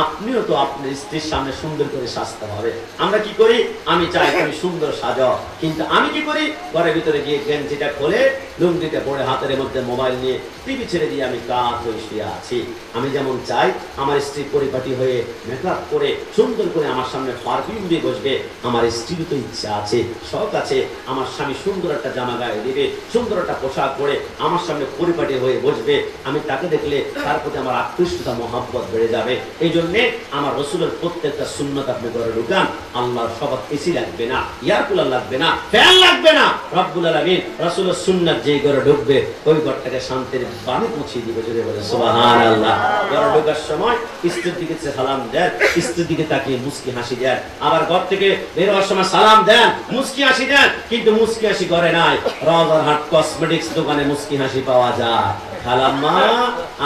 আপনিও তো আপনার স্ত্রীর সামনে সুন্দর করে সাজতে হবে। আমরা কি করি? আমি চাই তুমি সুন্দর সাজাও, কিন্তু আমি কি করি? ঘরের ভিতরে গিয়ে গেঞ্জিটা খোলে, লুঙ্গিটা পরে, হাতের মধ্যে মোবাইল নিয়ে টিভি ছেড়ে দিয়ে আমি কাজ হয়ে শুয়ে আছি। আমি যেমন চাই আমার স্ত্রী পরিপাটি হয়ে মেকআপ করে সুন্দর করে আমার সামনে পারফিউম দিয়ে বসবে, আমার স্ত্রীর তো ইচ্ছা আছে, শখ আছে, আমার স্বামী সুন্দর একটা জামা গায়ে দিবে, সুন্দর একটা পোশাক পরে আমার সামনে পরিপাটি হয়ে বসবে। আমি তাকে দেখলে তার প্রতি আমার আকৃষ্টতা, মহাব্বত বেড়ে যাবে। এই জন্যে আমার রসুলের প্রত্যেকটা সুন্নত আপনি ঘরে ঢুকান, আল্লাহর শপথ এসি লাগবে না, এয়ার কুলার লাগবে না, ফ্যান লাগবে না। রব্বুল আলামিন রসুলের সুন্নাত যেই ঘরে ঢুকবে ওই ঘরটাকে শান্তির বাণী পৌঁছিয়ে দিবে। যদি বলে সুবহানাল্লাহ। ঘরে ঢোকার সময় স্ত্রীর দিকে সালাম দেন, স্ত্রীর দিকে তাকিয়ে মুস্কি হাসি দেন। আবার ঘর থেকে বের হওয়ার সময় সালাম দেন, মুস্কি হাসি দেন। কিন্তু মুস্কি হাসি ঘরে নাই, রাজারহাট কসমেটিক্স দোকানে মুস্কি হাসি পাওয়া যায়। খালাম্মা,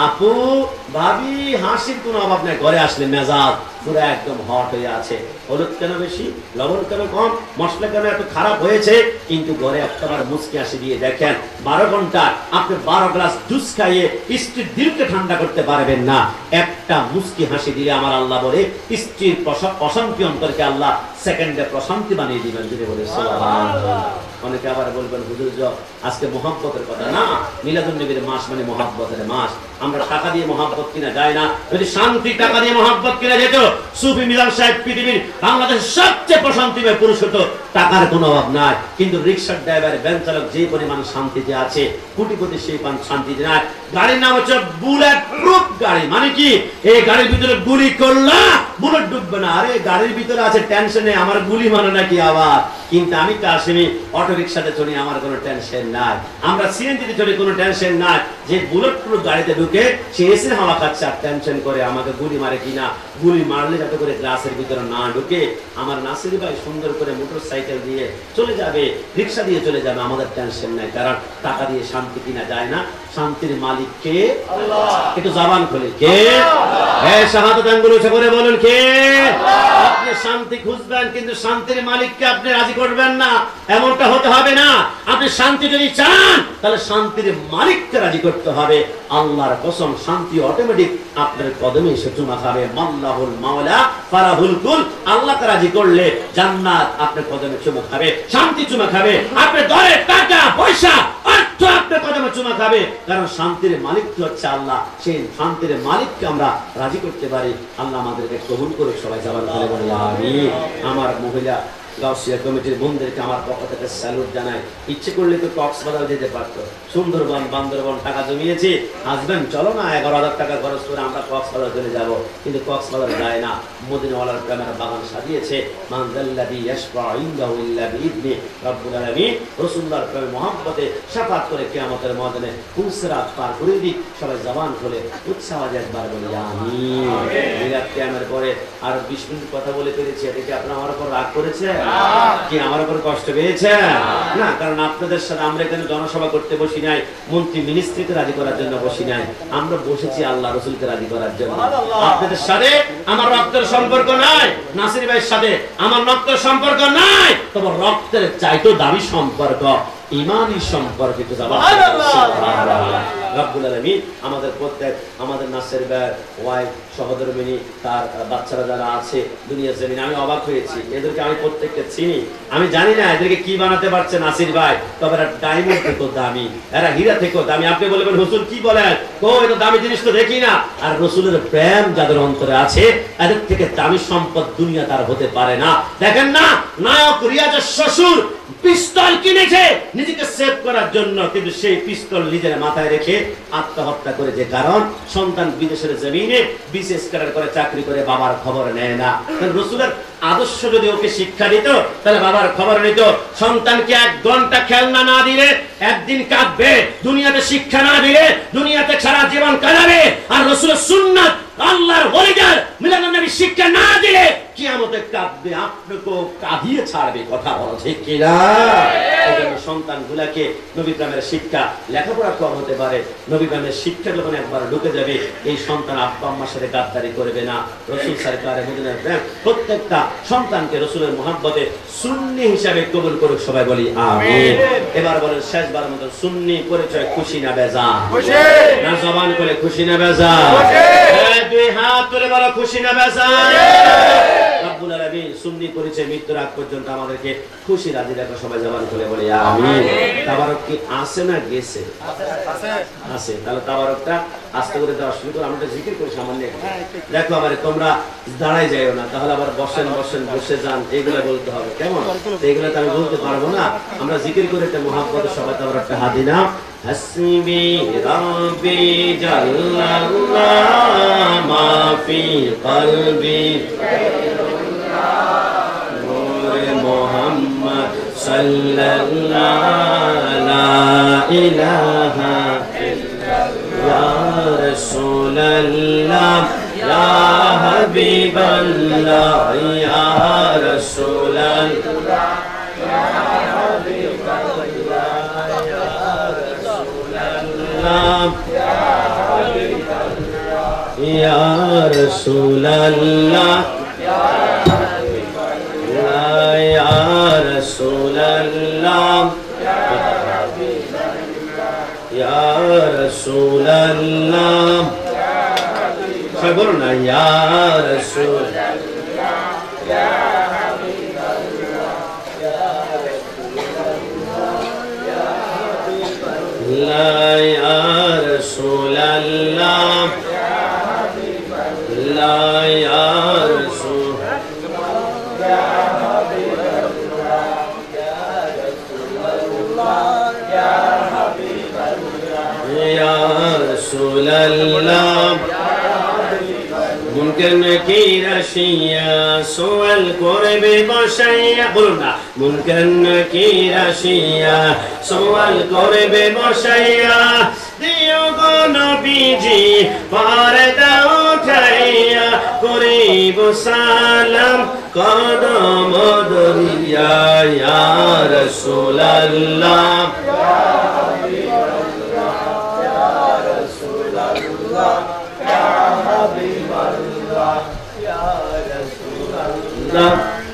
আপু, ভাবি, হাসির কোনো অভাব নেই। ঘরে আসলে মেজাজ পুরো একদম হট হয়ে আছে। হলুদ কেন বেশি, লবণ কেন কম, মশলা কেন এত খারাপ হয়েছে? কিন্তু ঘরে একটাবার মুস্কি হাসি দিয়ে দেখেন, 12 ঘন্টা আপনি 12 গ্লাস জুস খাইয়ে স্ত্রীর দিলকে ঠান্ডা করতে পারবেন না। একটা মুস্কি হাসি দিলে আমার আল্লাহ বলে স্ত্রীর অশান্তি অন্তরকে আল্লাহ সেকেন্ডে প্রশান্তি বানিয়ে দিবেন। যদি বলে সুবহানাল্লাহ। অনেকে আবার বলবেন হুজুর আজকে মহব্বতের কথা না, মিলাদুন নবীর মাস মানে মহব্বতের মাস। আমরা টাকা দিয়ে মহব্বত কিনা যায় না। যদি শান্তি টাকা দিয়ে মহব্বত কিনা যেত, সুফি মিজান সাহেব পৃথিবীর বাংলাদেশের সবচেয়ে প্রশান্তিময় পুরুষ হতো। টাকার কোনো অভাব নাই, কিন্তু রিক্সার ড্রাইভার, ভ্যান চালক যে পরিমাণ শান্তিতে আছে, কোটিপতি সেই শান্তিতে নাই। গাড়ির নাম হচ্ছে বুলেট প্রুফ গাড়ি। মানে কি? এই গাড়ির ভিতরে গুলি করলা বুলেট ডুববে না। আরে গাড়ির ভিতরে আছে টেনশনে, আমার গুলি মানে নাকি আবার। কিন্তু আমি কাশেমি অটো রিক্সাতে চড়ি, আমার কোনো টেনশন নাই। আমরা সিএনজিতে চড়ি, কোনো টেনশন নাই। যে বুলেট প্রুফ গাড়িতে ঢুকে সে এসে হাওয়া খাচ্ছে আর টেনশন করে আমাকে গুলি মারে কিনা, গুলি মারলে যাতে করে গ্লাসের ভিতরে না ঢুকে। আমার নাসির ভাই সুন্দর করে মোটর সাইকেল দিয়ে চলে যাবে, রিক্সা দিয়ে চলে যাবে, আমাদের টেনশন নাই। কারণ টাকা দিয়ে শান্তি কিনা যায় না। শান্তির মালিক কে? আল্লাহ। একটু জবান খুলে কে? এই শাহাদাত আঙ্গুল উঁচু করে বলুন কে? আপনি শান্তি খুঁজবেন, কিন্তু শান্তির মালিককে আপনি রাজি করবেন না, এমনটা হতে হবে না। আপনি শান্তি যদি চান তাহলে শান্তির মালিককে রাজি করতে হবে। আল্লাহর কসম, শান্তি অটোমেটিক আপনার কদমে এসে চুমা খাবে। মাল্লাহুল মাওলা ফারাহুল কুল। আল্লাহকে রাজি করলে জান্নাত আপনার কদমে চুমা খাবে, শান্তি চুমা খাবে। আপনি দরে টাকা পয়সা অর্থ আপনার কদমে চুমা খাবে, কারণ শান্তির মালিক তো হচ্ছে আল্লাহ। সেই শান্তির মালিককে আমরা রাজি করতে পারি। আল্লাহ আমাদেরকে কবুল করে। সবাই জবান করে বলে আমিন। আমার মহিলা গাউসিয়া কমিটির বন্ধুদেরকে আমার পক্ষ থেকে স্যালুট জানাই। ইচ্ছে করলে তো কক্সবাজার যেতে পারতো, সুন্দরবন বান্দরবন টাকা জমিয়েছি, হাজবেন্ড চলো না 11,000 টাকা খরচ করে আমরা কক্সবাজার চলে যাব, কিন্তু কক্সবাজার যায় না। মদিনাওয়ালার প্রেমের বাগান সাজিয়েছে। মানজাল্লাযী ইয়াশফাউ ইনদাহু ইল্লা বিইذনি, রব্বুল আলামিন রাসূলুল্লাহর প্রেমে মহব্বতে শাফাত করে কিয়ামতের ময়দানে পুলসিরাত পার করে দিক। সবাই জবান খুলে উচ্চাওয়াজে একবার বলি আমিন। মিলাদ কিয়ামের পরে আর 20 মিনিট কথা বলে পেরেছি, এটা কি আপনারা আমার উপর রাগ করেছে কি আমার উপর কষ্ট পেয়েছে? না, কারণ আপনাদের সাথে আমরা এখানে জনসভা করতে বসি নাই, মন্ত্রী মিনিস্ট্রিকে রাজি করার জন্য বসি নাই, আমরা বসেছি আল্লাহ রাসূলকে রাজি করার জন্য। আপনাদের সাথে আমার রক্তের সম্পর্ক নাই, নাসির ভাইয়ের সাথে আমার রক্তের সম্পর্ক নাই, তবে রক্তের চাইতো দামি সম্পর্ক ইমানি সম্পর্কিত। রব্বুল আলামিন আমাদের প্রত্যেক, আমাদের নাসির ভাই ওয়াইফ সহধর্মিনী তার বাচ্চারা যারা আছে দুনিয়া জমিনে, আমি অবাক হয়েছি। এদেরকে আমি প্রত্যেককে চিনি, আমি জানি না এদেরকে কি বানাতে পারছে নাসির ভাই, তবে এরা ডায়মন্ড থেকেও দামি, এরা হীরা থেকেও দামি। আপনি বলবেন হুজুর কি বলেন, ও এটা দামি জিনিস তো দেখি না। আর রাসূলের প্রেম যাদের অন্তরে আছে এদের থেকে দামি সম্পদ দুনিয়া তার হতে পারে না। দেখেন না, নায়ক রিয়াজের শ্বশুর পিস্তল কিনেছে নিজেকে সেভ করার জন্য, কিন্তু সেই পিস্তল নিজের মাথায় রেখে আত্মহত্যা করেছে, কারণ সন্তান বিদেশের জমিনে বিশেষ করে চাকরি করে বাবার খবর নেয় না। রাসূলের আদর্শ যদি ওকে শিক্ষা দিত তাহলে বাবার খবর নিত। সন্তানকে 1 ঘন্টা খেলনা না দিলে একদিন কাঁদবে, দুনিয়াতে শিক্ষা না দিলে দুনিয়াতে সারা জীবন কাঁদাবে। আর রাসূলের সুন্নাত আল্লাহর ওলিদের মিলাদুন নবী শিক্ষা না দিলে কিয়ামতে কাঁদবে, আপনাকেও কাঁদিয়ে ছাড়বে। কথা বলা ঠিক কিনা? এইজন্য সন্তানগুলাকে নবী প্রেমের শিক্ষা, লেখাপড়া কম হতে পারে, নবী প্রেমের শিক্ষা যখন একবার ঢুকে যাবে এই সন্তান আব্বা আম্মার সাথে গাদ্দারি করবে না। রাসূল সরকার মদিনার প্রেম প্রত্যেকটা সন্তানকে রাসূলের মহব্বতে সুন্নি হিসাবে কবুল করুক। সবাই বলি আমিন। এবার বলেন শেষবার মতো সুন্নি পরিচয় খুশি না বেজার? খুশি। না জবান করে খুশি না বেজার? খুশি। দুই হাত তুলে বলো খুশি না বেজার? রব্বুল আলামিন সুন্নি পরিচয় মৃত্যুর আগ পর্যন্ত আমাদেরকে খুশি রাজি রাখো। সবাই জবান করে বলি আমিন। তাবারক কি আছে না গেছে? আছে। আছে। তাহলে তাবারকটা আস্তে করে দেওয়া শুরু করো। আমরা জিকির করি সামান্য। দেখো আবার তোমরা দাঁড়াই যাইও না, তাহলে আবার বসেন বসেন বসে যান এগুলা বলতে হবে, কেমন? এগুলা তো আমি বলতে পারবো না। আমরা জিকির করে একটা মহব্বতে সবাই তাবারকটা হাত দিনা। হাসবি রাব্বি জাল্লাল্লাহ মা ফি কলবি নূরে মুহাম্মদ সাল্লাল্লাহু লা ইলাহা ইল্লাল্লাহ ইয়া রাসূলুল্লাহ ইয়া হাবিবাল্লাহ ইয়া রাসূলুল্লাহ ইয়া হাবিবাল্লাহ ইয়া রাসূলুল্লাহ ইয়া রাসূলুল্লাহ ইয়া রাসূলুল্লাহ সবাই বলুন না ইয়া রাসূলুল্লাহ ইয়া হাবিবাল্লাহ ইয়া রাসূলুল্লাহ লা ইয়া রাসূলুল্লাহ মুনকার নাকির আসিয়া সওয়াল করবে বসাইয়া, বলুন না মুনকার নাকির আসিয়া সওয়াল করবে বসাইয়া, দিও গো নবীজি পর্দা উঠাইয়া করিব সালাম কদম ধরিয়া ইয়া রাসূলুল্লাহ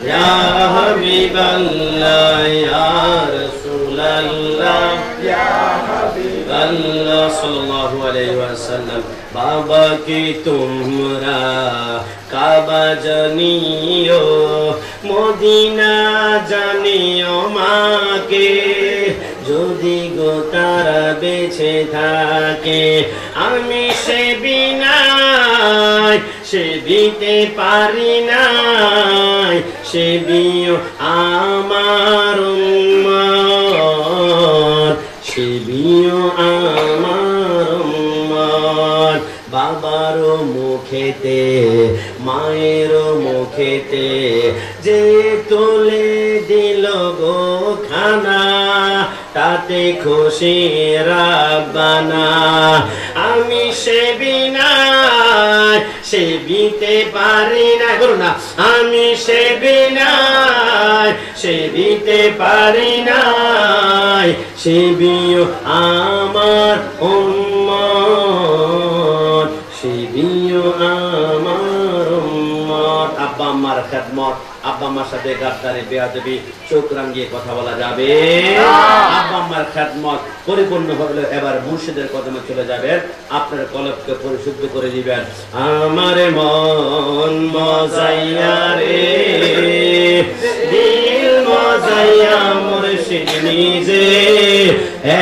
ইয়া হাবিবাল্লাহ ইয়া রাসূলুল্লাহ ইয়া হাবিবাল্লাহ সাল্লাল্লাহু আলাইহি ওয়াসাল্লাম। বাবা কি তোমরা কাবা জানিও, মদিনা জানিও মাকে, যদি গো তারা বেঁচে থাকে আমি সে বিনাই সে দিতে পারি নাই, শিবিও আমার উম্মত, শিবিও আমার উম্মত। বাবার মুখেতে মায়ের মুখেতে যে তুলে দিল গো খানা, তাতে খুশি রাব্বানা। আমি সেবিনাই সেবিতে পারি না, করো না, আমি সেবিনাই সেবিতে পারি নাই, সেবিও আমার উম্মত, সেবিও আমার উম্মত। আব্বা আম্মার খেদমত, আব্বা আম্মার সাথে গাদ্দারি বেয়াদবি চোখ রাঙিয়ে কথা বলা যাবে? আব্বা আম্মার খেদমত পরিপূর্ণ হলে এবার মুর্শিদের কদমে চলে যাবেন, আপনার কলবকে পরিশুদ্ধ করে দিবেন। আমার মন মজাইয়া রে, দিল মজাইয়া মুর্শিদ নিজে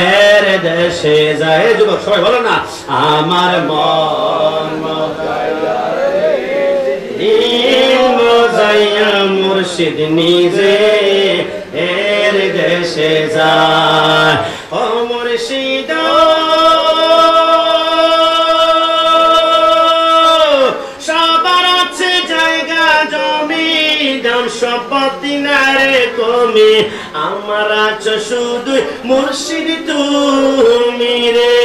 এর দেশে যায়। যুবক সবাই বলো না, আমার মন মজাইয়া রে, দিল মজাইয়া মুর্শিদ নিজে এর দেশে যায়। ও মুর্শিদ সবার আছে জায়গা জমি, দাম সম্পত্তি না রে কমি, আমার আছে শুধু মুর্শিদ তুমি রে,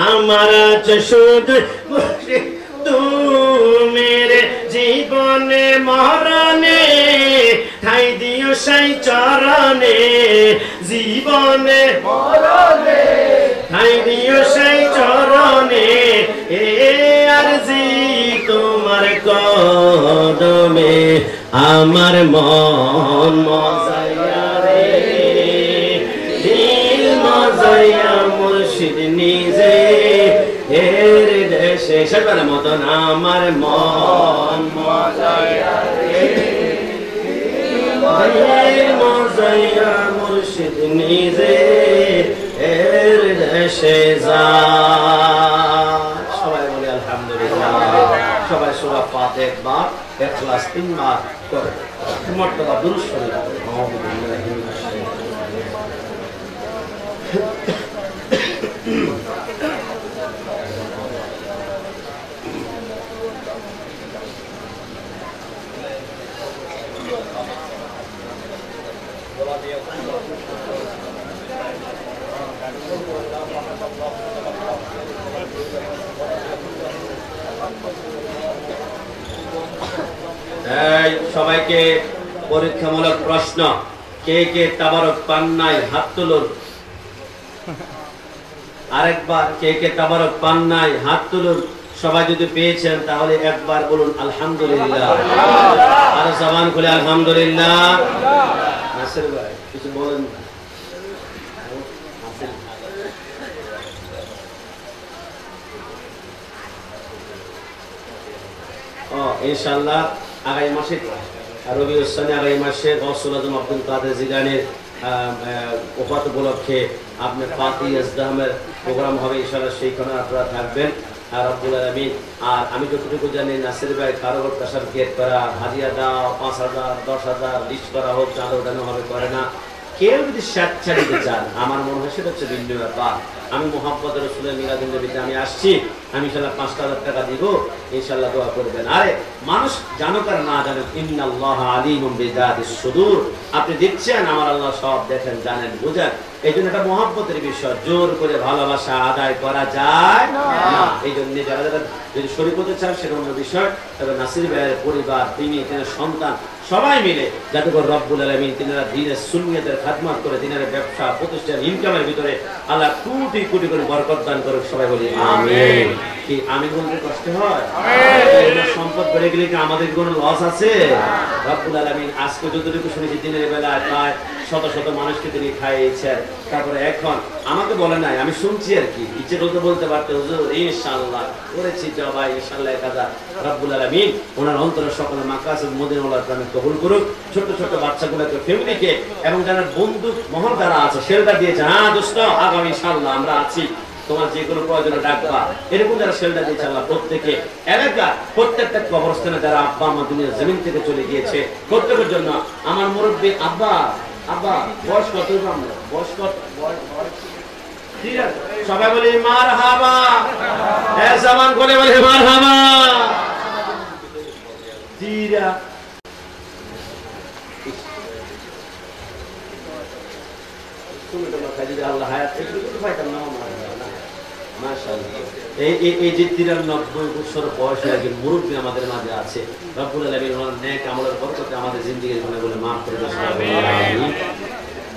আমার আছে শুধু মুর্শিদ তুমি রে। জীবনে মরণে ঠাই দিও সেই চরণে, জীবনে মরণে ঠাই দিও সেই চরণে, এ আরজি তোমার কদমে। আমার মন মজাইয়া রে, দিল মজাইয়া মুর্শিদ নিজে এর দেশে। সবার মতন আমার মন মজাইয়া রে, দিল মজাইয়া মুর্শিদ নিজে এর দেশে যায়। সবাই বলে আলহামদুলিল্লাহ। সবাই সূরা ফাতিহা একবার, ইখলাস 3 বার করে মর্তবা দুরূদ শরীফ পড়ে। আউযু বিল্লাহি মিনাশ শাইতানির রাজিম। সবাইকে পরীক্ষামূলক প্রশ্ন, কে কে তাবারক পান নাই হাত তুলুন। আরেকবার, কে কে তাবারক পান নাই হাত তুলুন। সবাই যদি পেয়েছেন তাহলে একবার বলুন আলহামদুলিল্লাহ, আর জবান খুলে আলহামদুলিল্লাহ। নাসির ভাই কিছু বলেন। ইনশাআল্লাহ আগামী মাসে রবিউল সানি, আগামী মাসে গৌসুল আজম আব্দুল কাদের জিলানীর ওফাত উপলক্ষে আপনার ফাতিহা ইজদামের প্রোগ্রাম হবে ইনশাআল্লাহ, সেইখানে আপনারা থাকবেন। আর রব্বুল আলামিন, আর আমি যতটুকু জানি নাসির ভাই কারোর পেশার গেট করা, হাদিয়া দাও 5,000 10,000 লিস্ট করা হোক, চাঁদা ওঠানো হবে, করে না। কেউ যদি স্বেচ্ছা দিতে চান আমার মনে হয় সেটা হচ্ছে ভিন্ন ব্যাপার। আমি মুহাম্মদ রাসূলের মিলাদুন নবীতে আমি আসছি, আমি ইনশাআল্লাহ 5,000 টাকা দিব, ইনশাআল্লাহ দোয়া করবেন। আরে মানুষ জানুক আর না জানুক, ইন্নাল্লাহা আলিমুম বিযাতিস সুদূর। আপনি দিচ্ছেন, আমার আল্লাহ সব দেখেন, জানেন, বুঝেন। এই জন্য এটা মহব্বতের বিষয়, জোর করে ভালোবাসা আদায় করা যায় না। এই জন্য যারা যারা যদি শরীক হতে চান সেটা অন্য বিষয়, তবে নাসির ভাইয়ের পরিবার, তিনি সন্তান সবাই মিলে যাতে করে রব্বুল আলামিন তিনারা দ্বীনের সুন্নিয়তের খাদমত করে তিনারা ব্যবসা প্রতিষ্ঠান ইনকামের ভিতরে আল্লাহ কোটি কোটি করে বরকত দান করুক। সবাই বলি আমিন। কি আমিন বলতে কষ্ট হয়? আমিন। সম্পদ বেড়ে গেলে কি আমাদের কোনো লস আছে? রব্বুল আলামিন আজকে যতটুকু শুনেছি দিনের বেলায় প্রায় শত শত মানুষকে তিনি খাইয়েছেন। তারপরে এখন আমাকে বলে নাই, আমি শুনছি আর কি, ইচ্ছে বলতে বলতে পারতে হুজুর ইনশাআল্লাহ করেছি জবাই ইনশাআল্লাহ কাজা। রব্বুল আলামিন ওনার অন্তরের সকল মাকাসিদ মদিনাওয়ালার প্রাণে কবুল করুক। ছোট ছোট বাচ্চাগুলোকে, ফ্যামিলিকে এবং যারা বন্ধু মহল যারা আছে শেল্টার দিয়েছে, হ্যাঁ দোস্ত আগামী ইনশাআল্লাহ আমরা আছি, তোমার যে কোনো প্রয়োজনে ডাকবা। এরকম যারা শেল্টার দিয়েছে আল্লাহ প্রত্যেকে এলাকা প্রত্যেকটা কবরস্থানে যারা আব্বা আমার দুনিয়ার জমিন থেকে চলে গিয়েছে প্রত্যেকের জন্য আমার মুরব্বী আব্বা বয়স কত? বয়স কত? সবাই বলি মারহাবা, জামান করে বলি মারহাবা। জিরা আল্লাহ হায়াত থেকে পাইতাম না। এই যে 93 বছর বয়সে একজন মুরব্বী আমাদের মাঝে আছে, রব্বুল আলামিন ওনার নেক আমলের বরকতে আমাদের জিন্দেগির গুনাহগুলো মাফ করে দেন। আমিন।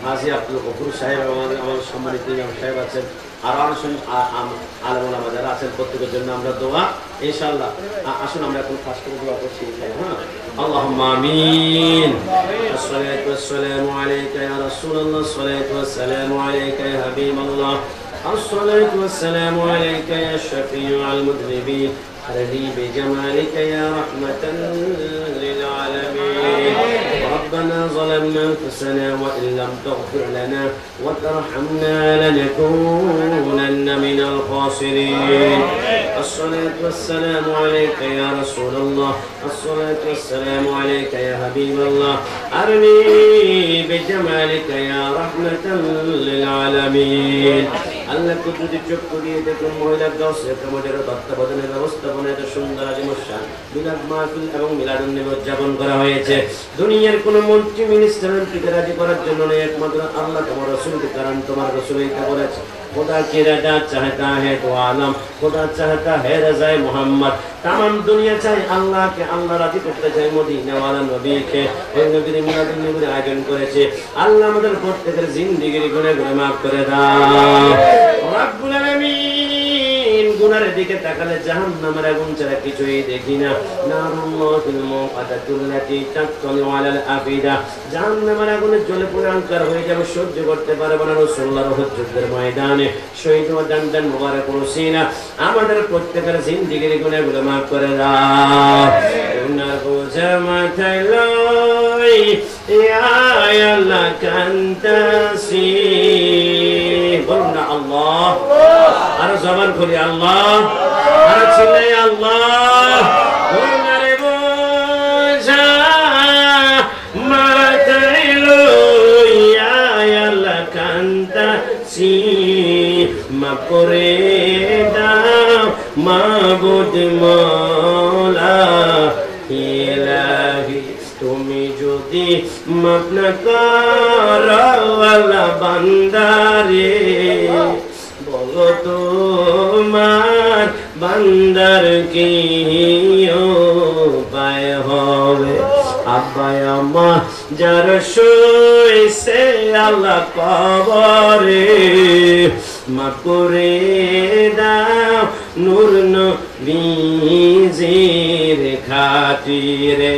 হাজী আব্দুল গফুর সাহেব আমাদের সম্মানিত ইমাম সাহেব আছেন, আর আলেম ওলামা যারা আছেন প্রত্যেকের জন্য আমরা দোয়া ইনশাআল্লাহ। আসুন আমরা এখন ফার্স্ট করে দোয়া করছি। হ্যাঁ, আল্লাহুম্মা আমিন। আসসালাতু ওয়াসসালামু আলাইকা ইয়া রাসূলুল্লাহ, আসসালাতু ওয়াসসালামু আলাইকা ইয়া হাবিবাল্লাহ, الصلاة والسلام عليك يا شفيع المذنبين، أرني بجمالك يا رحمة للعالمين. ربنا ظلمنا أنفسنا وإن لم تغفر لنا وترحمنا لنكونن من الخاسرين. الصلاة والسلام عليك يا رسول الله، الصلاة والسلام عليك يا حبيب الله، أرني بجمالك يا رحمة للعالمين. আল্লাহ কুদরতি চক্ষু দিয়ে দেখুন মহিলা গাউসে কামালের তত্ত্বাবধানের ব্যবস্থাপনা এত সুন্দর আজমশান মিলাদ মাহফিল এবং মিলাদুন নবী উদযাপন করা হয়েছে। দুনিয়ার কোন মন্ত্রী মিনিস্টার এমপিকে রাজি করার জন্য নয়, একমাত্র আল্লাহ তোমার রাসূলকে, কারণ তোমার রাসূল এটা বলেছে खुदा की रजा चाहता है तो आलम, खुदा चाहता है रज़ाए मोहम्मद। तमाम दुनिया चाहे अल्लाह के, अल्लाह राजी करते चाहे मदीना वाला नबी के, ওই নবীর মিলাদুন নবীর আয়োজন করেছে। আল্লাহ আমাদের প্রত্যেকের জিন্দেগির গুনাহগুলো মাফ করে দাও রব্বুল আলামিন। গুনার দিকে তাকালে জাহান্নামের আগুন ছাড়া কিছুই দেখি না। নারুল্লাহিল মুকাদ্দাতুল্লাতী তাতলি আলাল আফিদা, জাহান্নামের আগুনে জ্বলে পুড়ে অন্ধকার হয়ে যাবে, সহ্য করতে পারবে না। রাসূলুল্লাহর যুদ্ধের ময়দানে শহীদ ও দান মুবারক রসিনা আমাদের প্রত্যেকের জিন্দেগির গুনাহগুলো মাফ করে দাও। গুনার বোঝা মাথায় লই ইয়া আল্লাহ কান্তাসি, বলুন না আল্লাহ, আর জবান খুলি আল্লাহ, আর চিল্লাই আল্লাহ। গুনার বোঝা মাথায় লই ইয়া আল্লাহ কান্তাসি, মাফ করে দাও মাবুদ মওলা ইলাহি। তুমি যদি মাফ না করো আল্লাহ বান্দারে, বলো তোমার বান্দার কি উপায় হবে। আব্বাই আমার যার শুইছে আল্লাহ কবরে, মাফ করে দাও নূর নবীজির খাতিরে।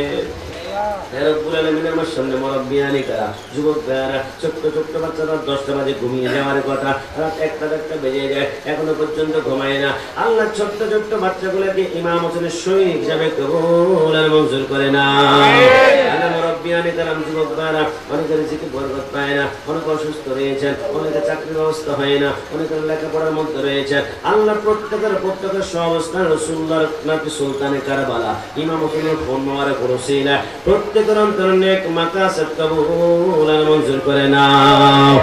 রব্বুল আলামিনের সামনে মুরব্বিয়ানি কারা, যুবক ভাইরা, ছোট্ট ছোট্ট বাচ্চারা 10টা বাজে ঘুমিয়ে যাওয়ার কথা, রাত 1টা বেজে যায়, এখনো পর্যন্ত ঘুমায় না। আল্লাহ ছোট্ট ছোট্ট বাচ্চাগুলোকে ইমাম হোসেনের শহীদ হিসাবে কবুল আর মঞ্জুর করে না। আল্লাহ মুরব্বিয়ানি কারাম, যুবক ভাইরা, অনেকের রিজিকে বরকত পায় না, অনেকে অসুস্থ রয়েছেন, অনেকের চাকরির ব্যবস্থা হয় না, অনেকের লেখাপড়ার মধ্যে রয়েছেন। আল্লাহ প্রত্যেকের সহাবস্থান রাসূলুল্লাহর নাতি সুলতানে কারবালা ইমাম হোসেনের ফোন মোবারক রসিলা প্রত্যেকের অন্তরে নেক মাকাসদ কবুল আর মঞ্জুর করে নাও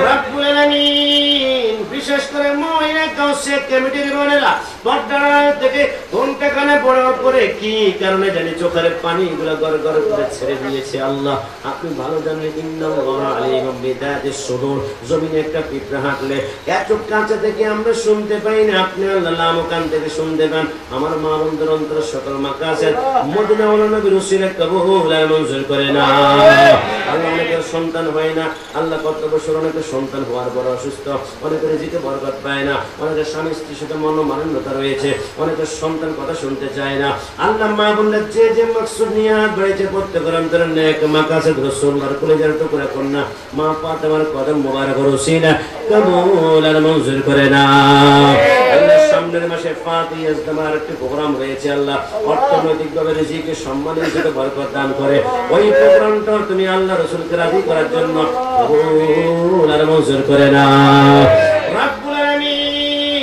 রব্বুল আলামিন। বিশেষ করে মহিলা গাউসে কমিটির বোনেরা পর্দার থেকে ঘন্টা কানে পড়ার পরে কি কারণে জানি চোখের পানিগুলো গড় গড় করে ছেড়ে দিয়েছে। আল্লাহ আপনি ভালো জানেন, ইন্নাল্লাহা আলিমুম বিযাতিস সুদূর। জমিনে একটা পিঁপড়া হাঁটলে এত কাছে থেকে আমরা শুনতে পাই না, আপনি আল্লাহ লামকান থেকে শুনতে পান। আমার মা বন্ধুর অন্তর সকল মাকাসেদ মদিনা ওয়ালা নবীর উসিলা কবুল আর মঞ্জুর করে না। আল্লাহ অনেকের সন্তান হয় না, আল্লাহ কত বছর অনেকের সন্তান হওয়ার পর অসুস্থ, অনেকের রিজিকে বরকত পায় না, অনেকের স্বামী স্ত্রীর সাথে মনোমালিন্যতা রয়েছে, অনেকের সন্তান কথা শুনতে চায় না। আল্লাহ মা বললেন যে যে মাকসুদ নিয়ে হাত বাড়িয়েছে প্রত্যেকের অন্তরে নেক মাকাসেদ রাসূলুল্লাহর কলিজার টুকরা কন্যা মা ফাতেমার কদম মোবারক রসিলা কবুল আর মঞ্জুর করে না। আল্লাহ সামনের মাসে ফাতিহা ইজতেমার একটি প্রোগ্রাম রয়েছে, আল্লাহ অর্থনৈতিকভাবে রিজিকে সম্মানের সাথে বরকত দান করে। ওই প্রোগ্রামটা তুমি আল্লাহ রাসূলকে রাজি করার জন্য কবুল আর মঞ্জুর করে না রব্বুল আলামিন।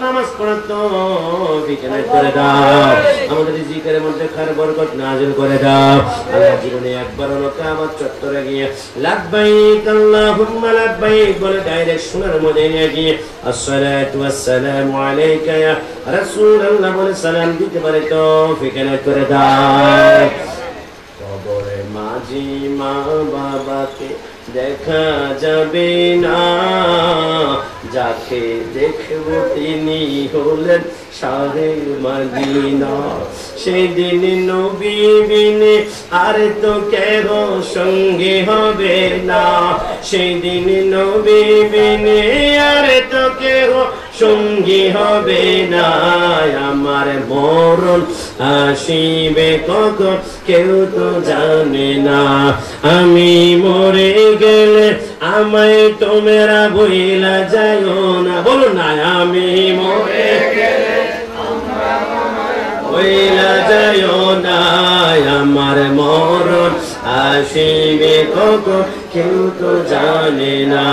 নামাজ পড়ার তৌফিক এনায়েত করে দাও। আমাদের জিকিরের মধ্যে খায়ের বরকত নাযিল করে দাও। আল্লাহ জীবনে একবার হলো কিয়ামত চত্বরে গিয়ে লাব্বাইক আল্লাহুম্মা লাব্বাইক বলে ডাইরেক্ট সোনার মধ্যে নিয়ে গিয়ে আসসালাতু ওয়াসসালামু আলাইকা ইয়া রাসূলুল্লাহ বলে সালাম দিতে পারে তৌফিক এনায়েত করে দাও। কবরে মাঝি মা বাবাকে দেখা যাবে না, যাকে দেখব তিনি হলেন শাহে মদিনা। সেদিন নবী বিনে আর তো কেহ সঙ্গে হবে না, সেদিন নবী বিনে আর তো কেহ সঙ্গী হবে না। আমার মরণ আসিবে কখন কেউ তো জানে না, আমি মরে গেলে আমায় তোমরা বইলা যাইও না। বলুন না, আমি মরে গেলে বইলা যাইও না, আমার মরণ আসিবে কখন কেউ তো জানে না।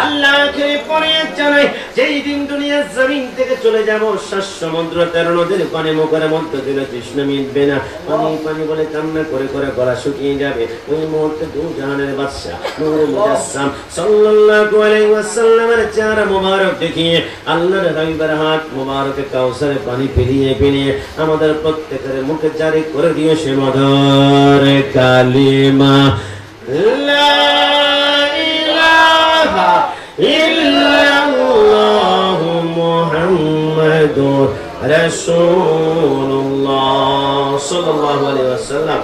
আল্লাহকে পরে জানাই যেই দিন দুনিয়ার জমিন থেকে চলে যাব, শ্বাস সমুদ্র 13 নদীর পানি মুখের মধ্যে দিলে তৃষ্ণা মিটবে না, পানি পানি বলে কান্না করে করে গলা শুকিয়ে যাবে। ওই মুহূর্তে দু জাহানের বাদশা নূরে মুজাসসাম সাল্লাল্লাহু আলাইহি ওয়াসাল্লামের চেহারা মোবারক দেখিয়ে আল্লাহর হাবিবের হাত মোবারকে কাউসারে পানি পেরিয়ে পেরিয়ে আমাদের প্রত্যেকের মুখে জারি করে দিয়ে সে মধুর কালিমা লা ইলাহা ইল্লাল্লাহু মুহাম্মাদুর রাসূলুল্লাহ সাল্লাল্লাহু আলাইহি ওয়াসাল্লাম।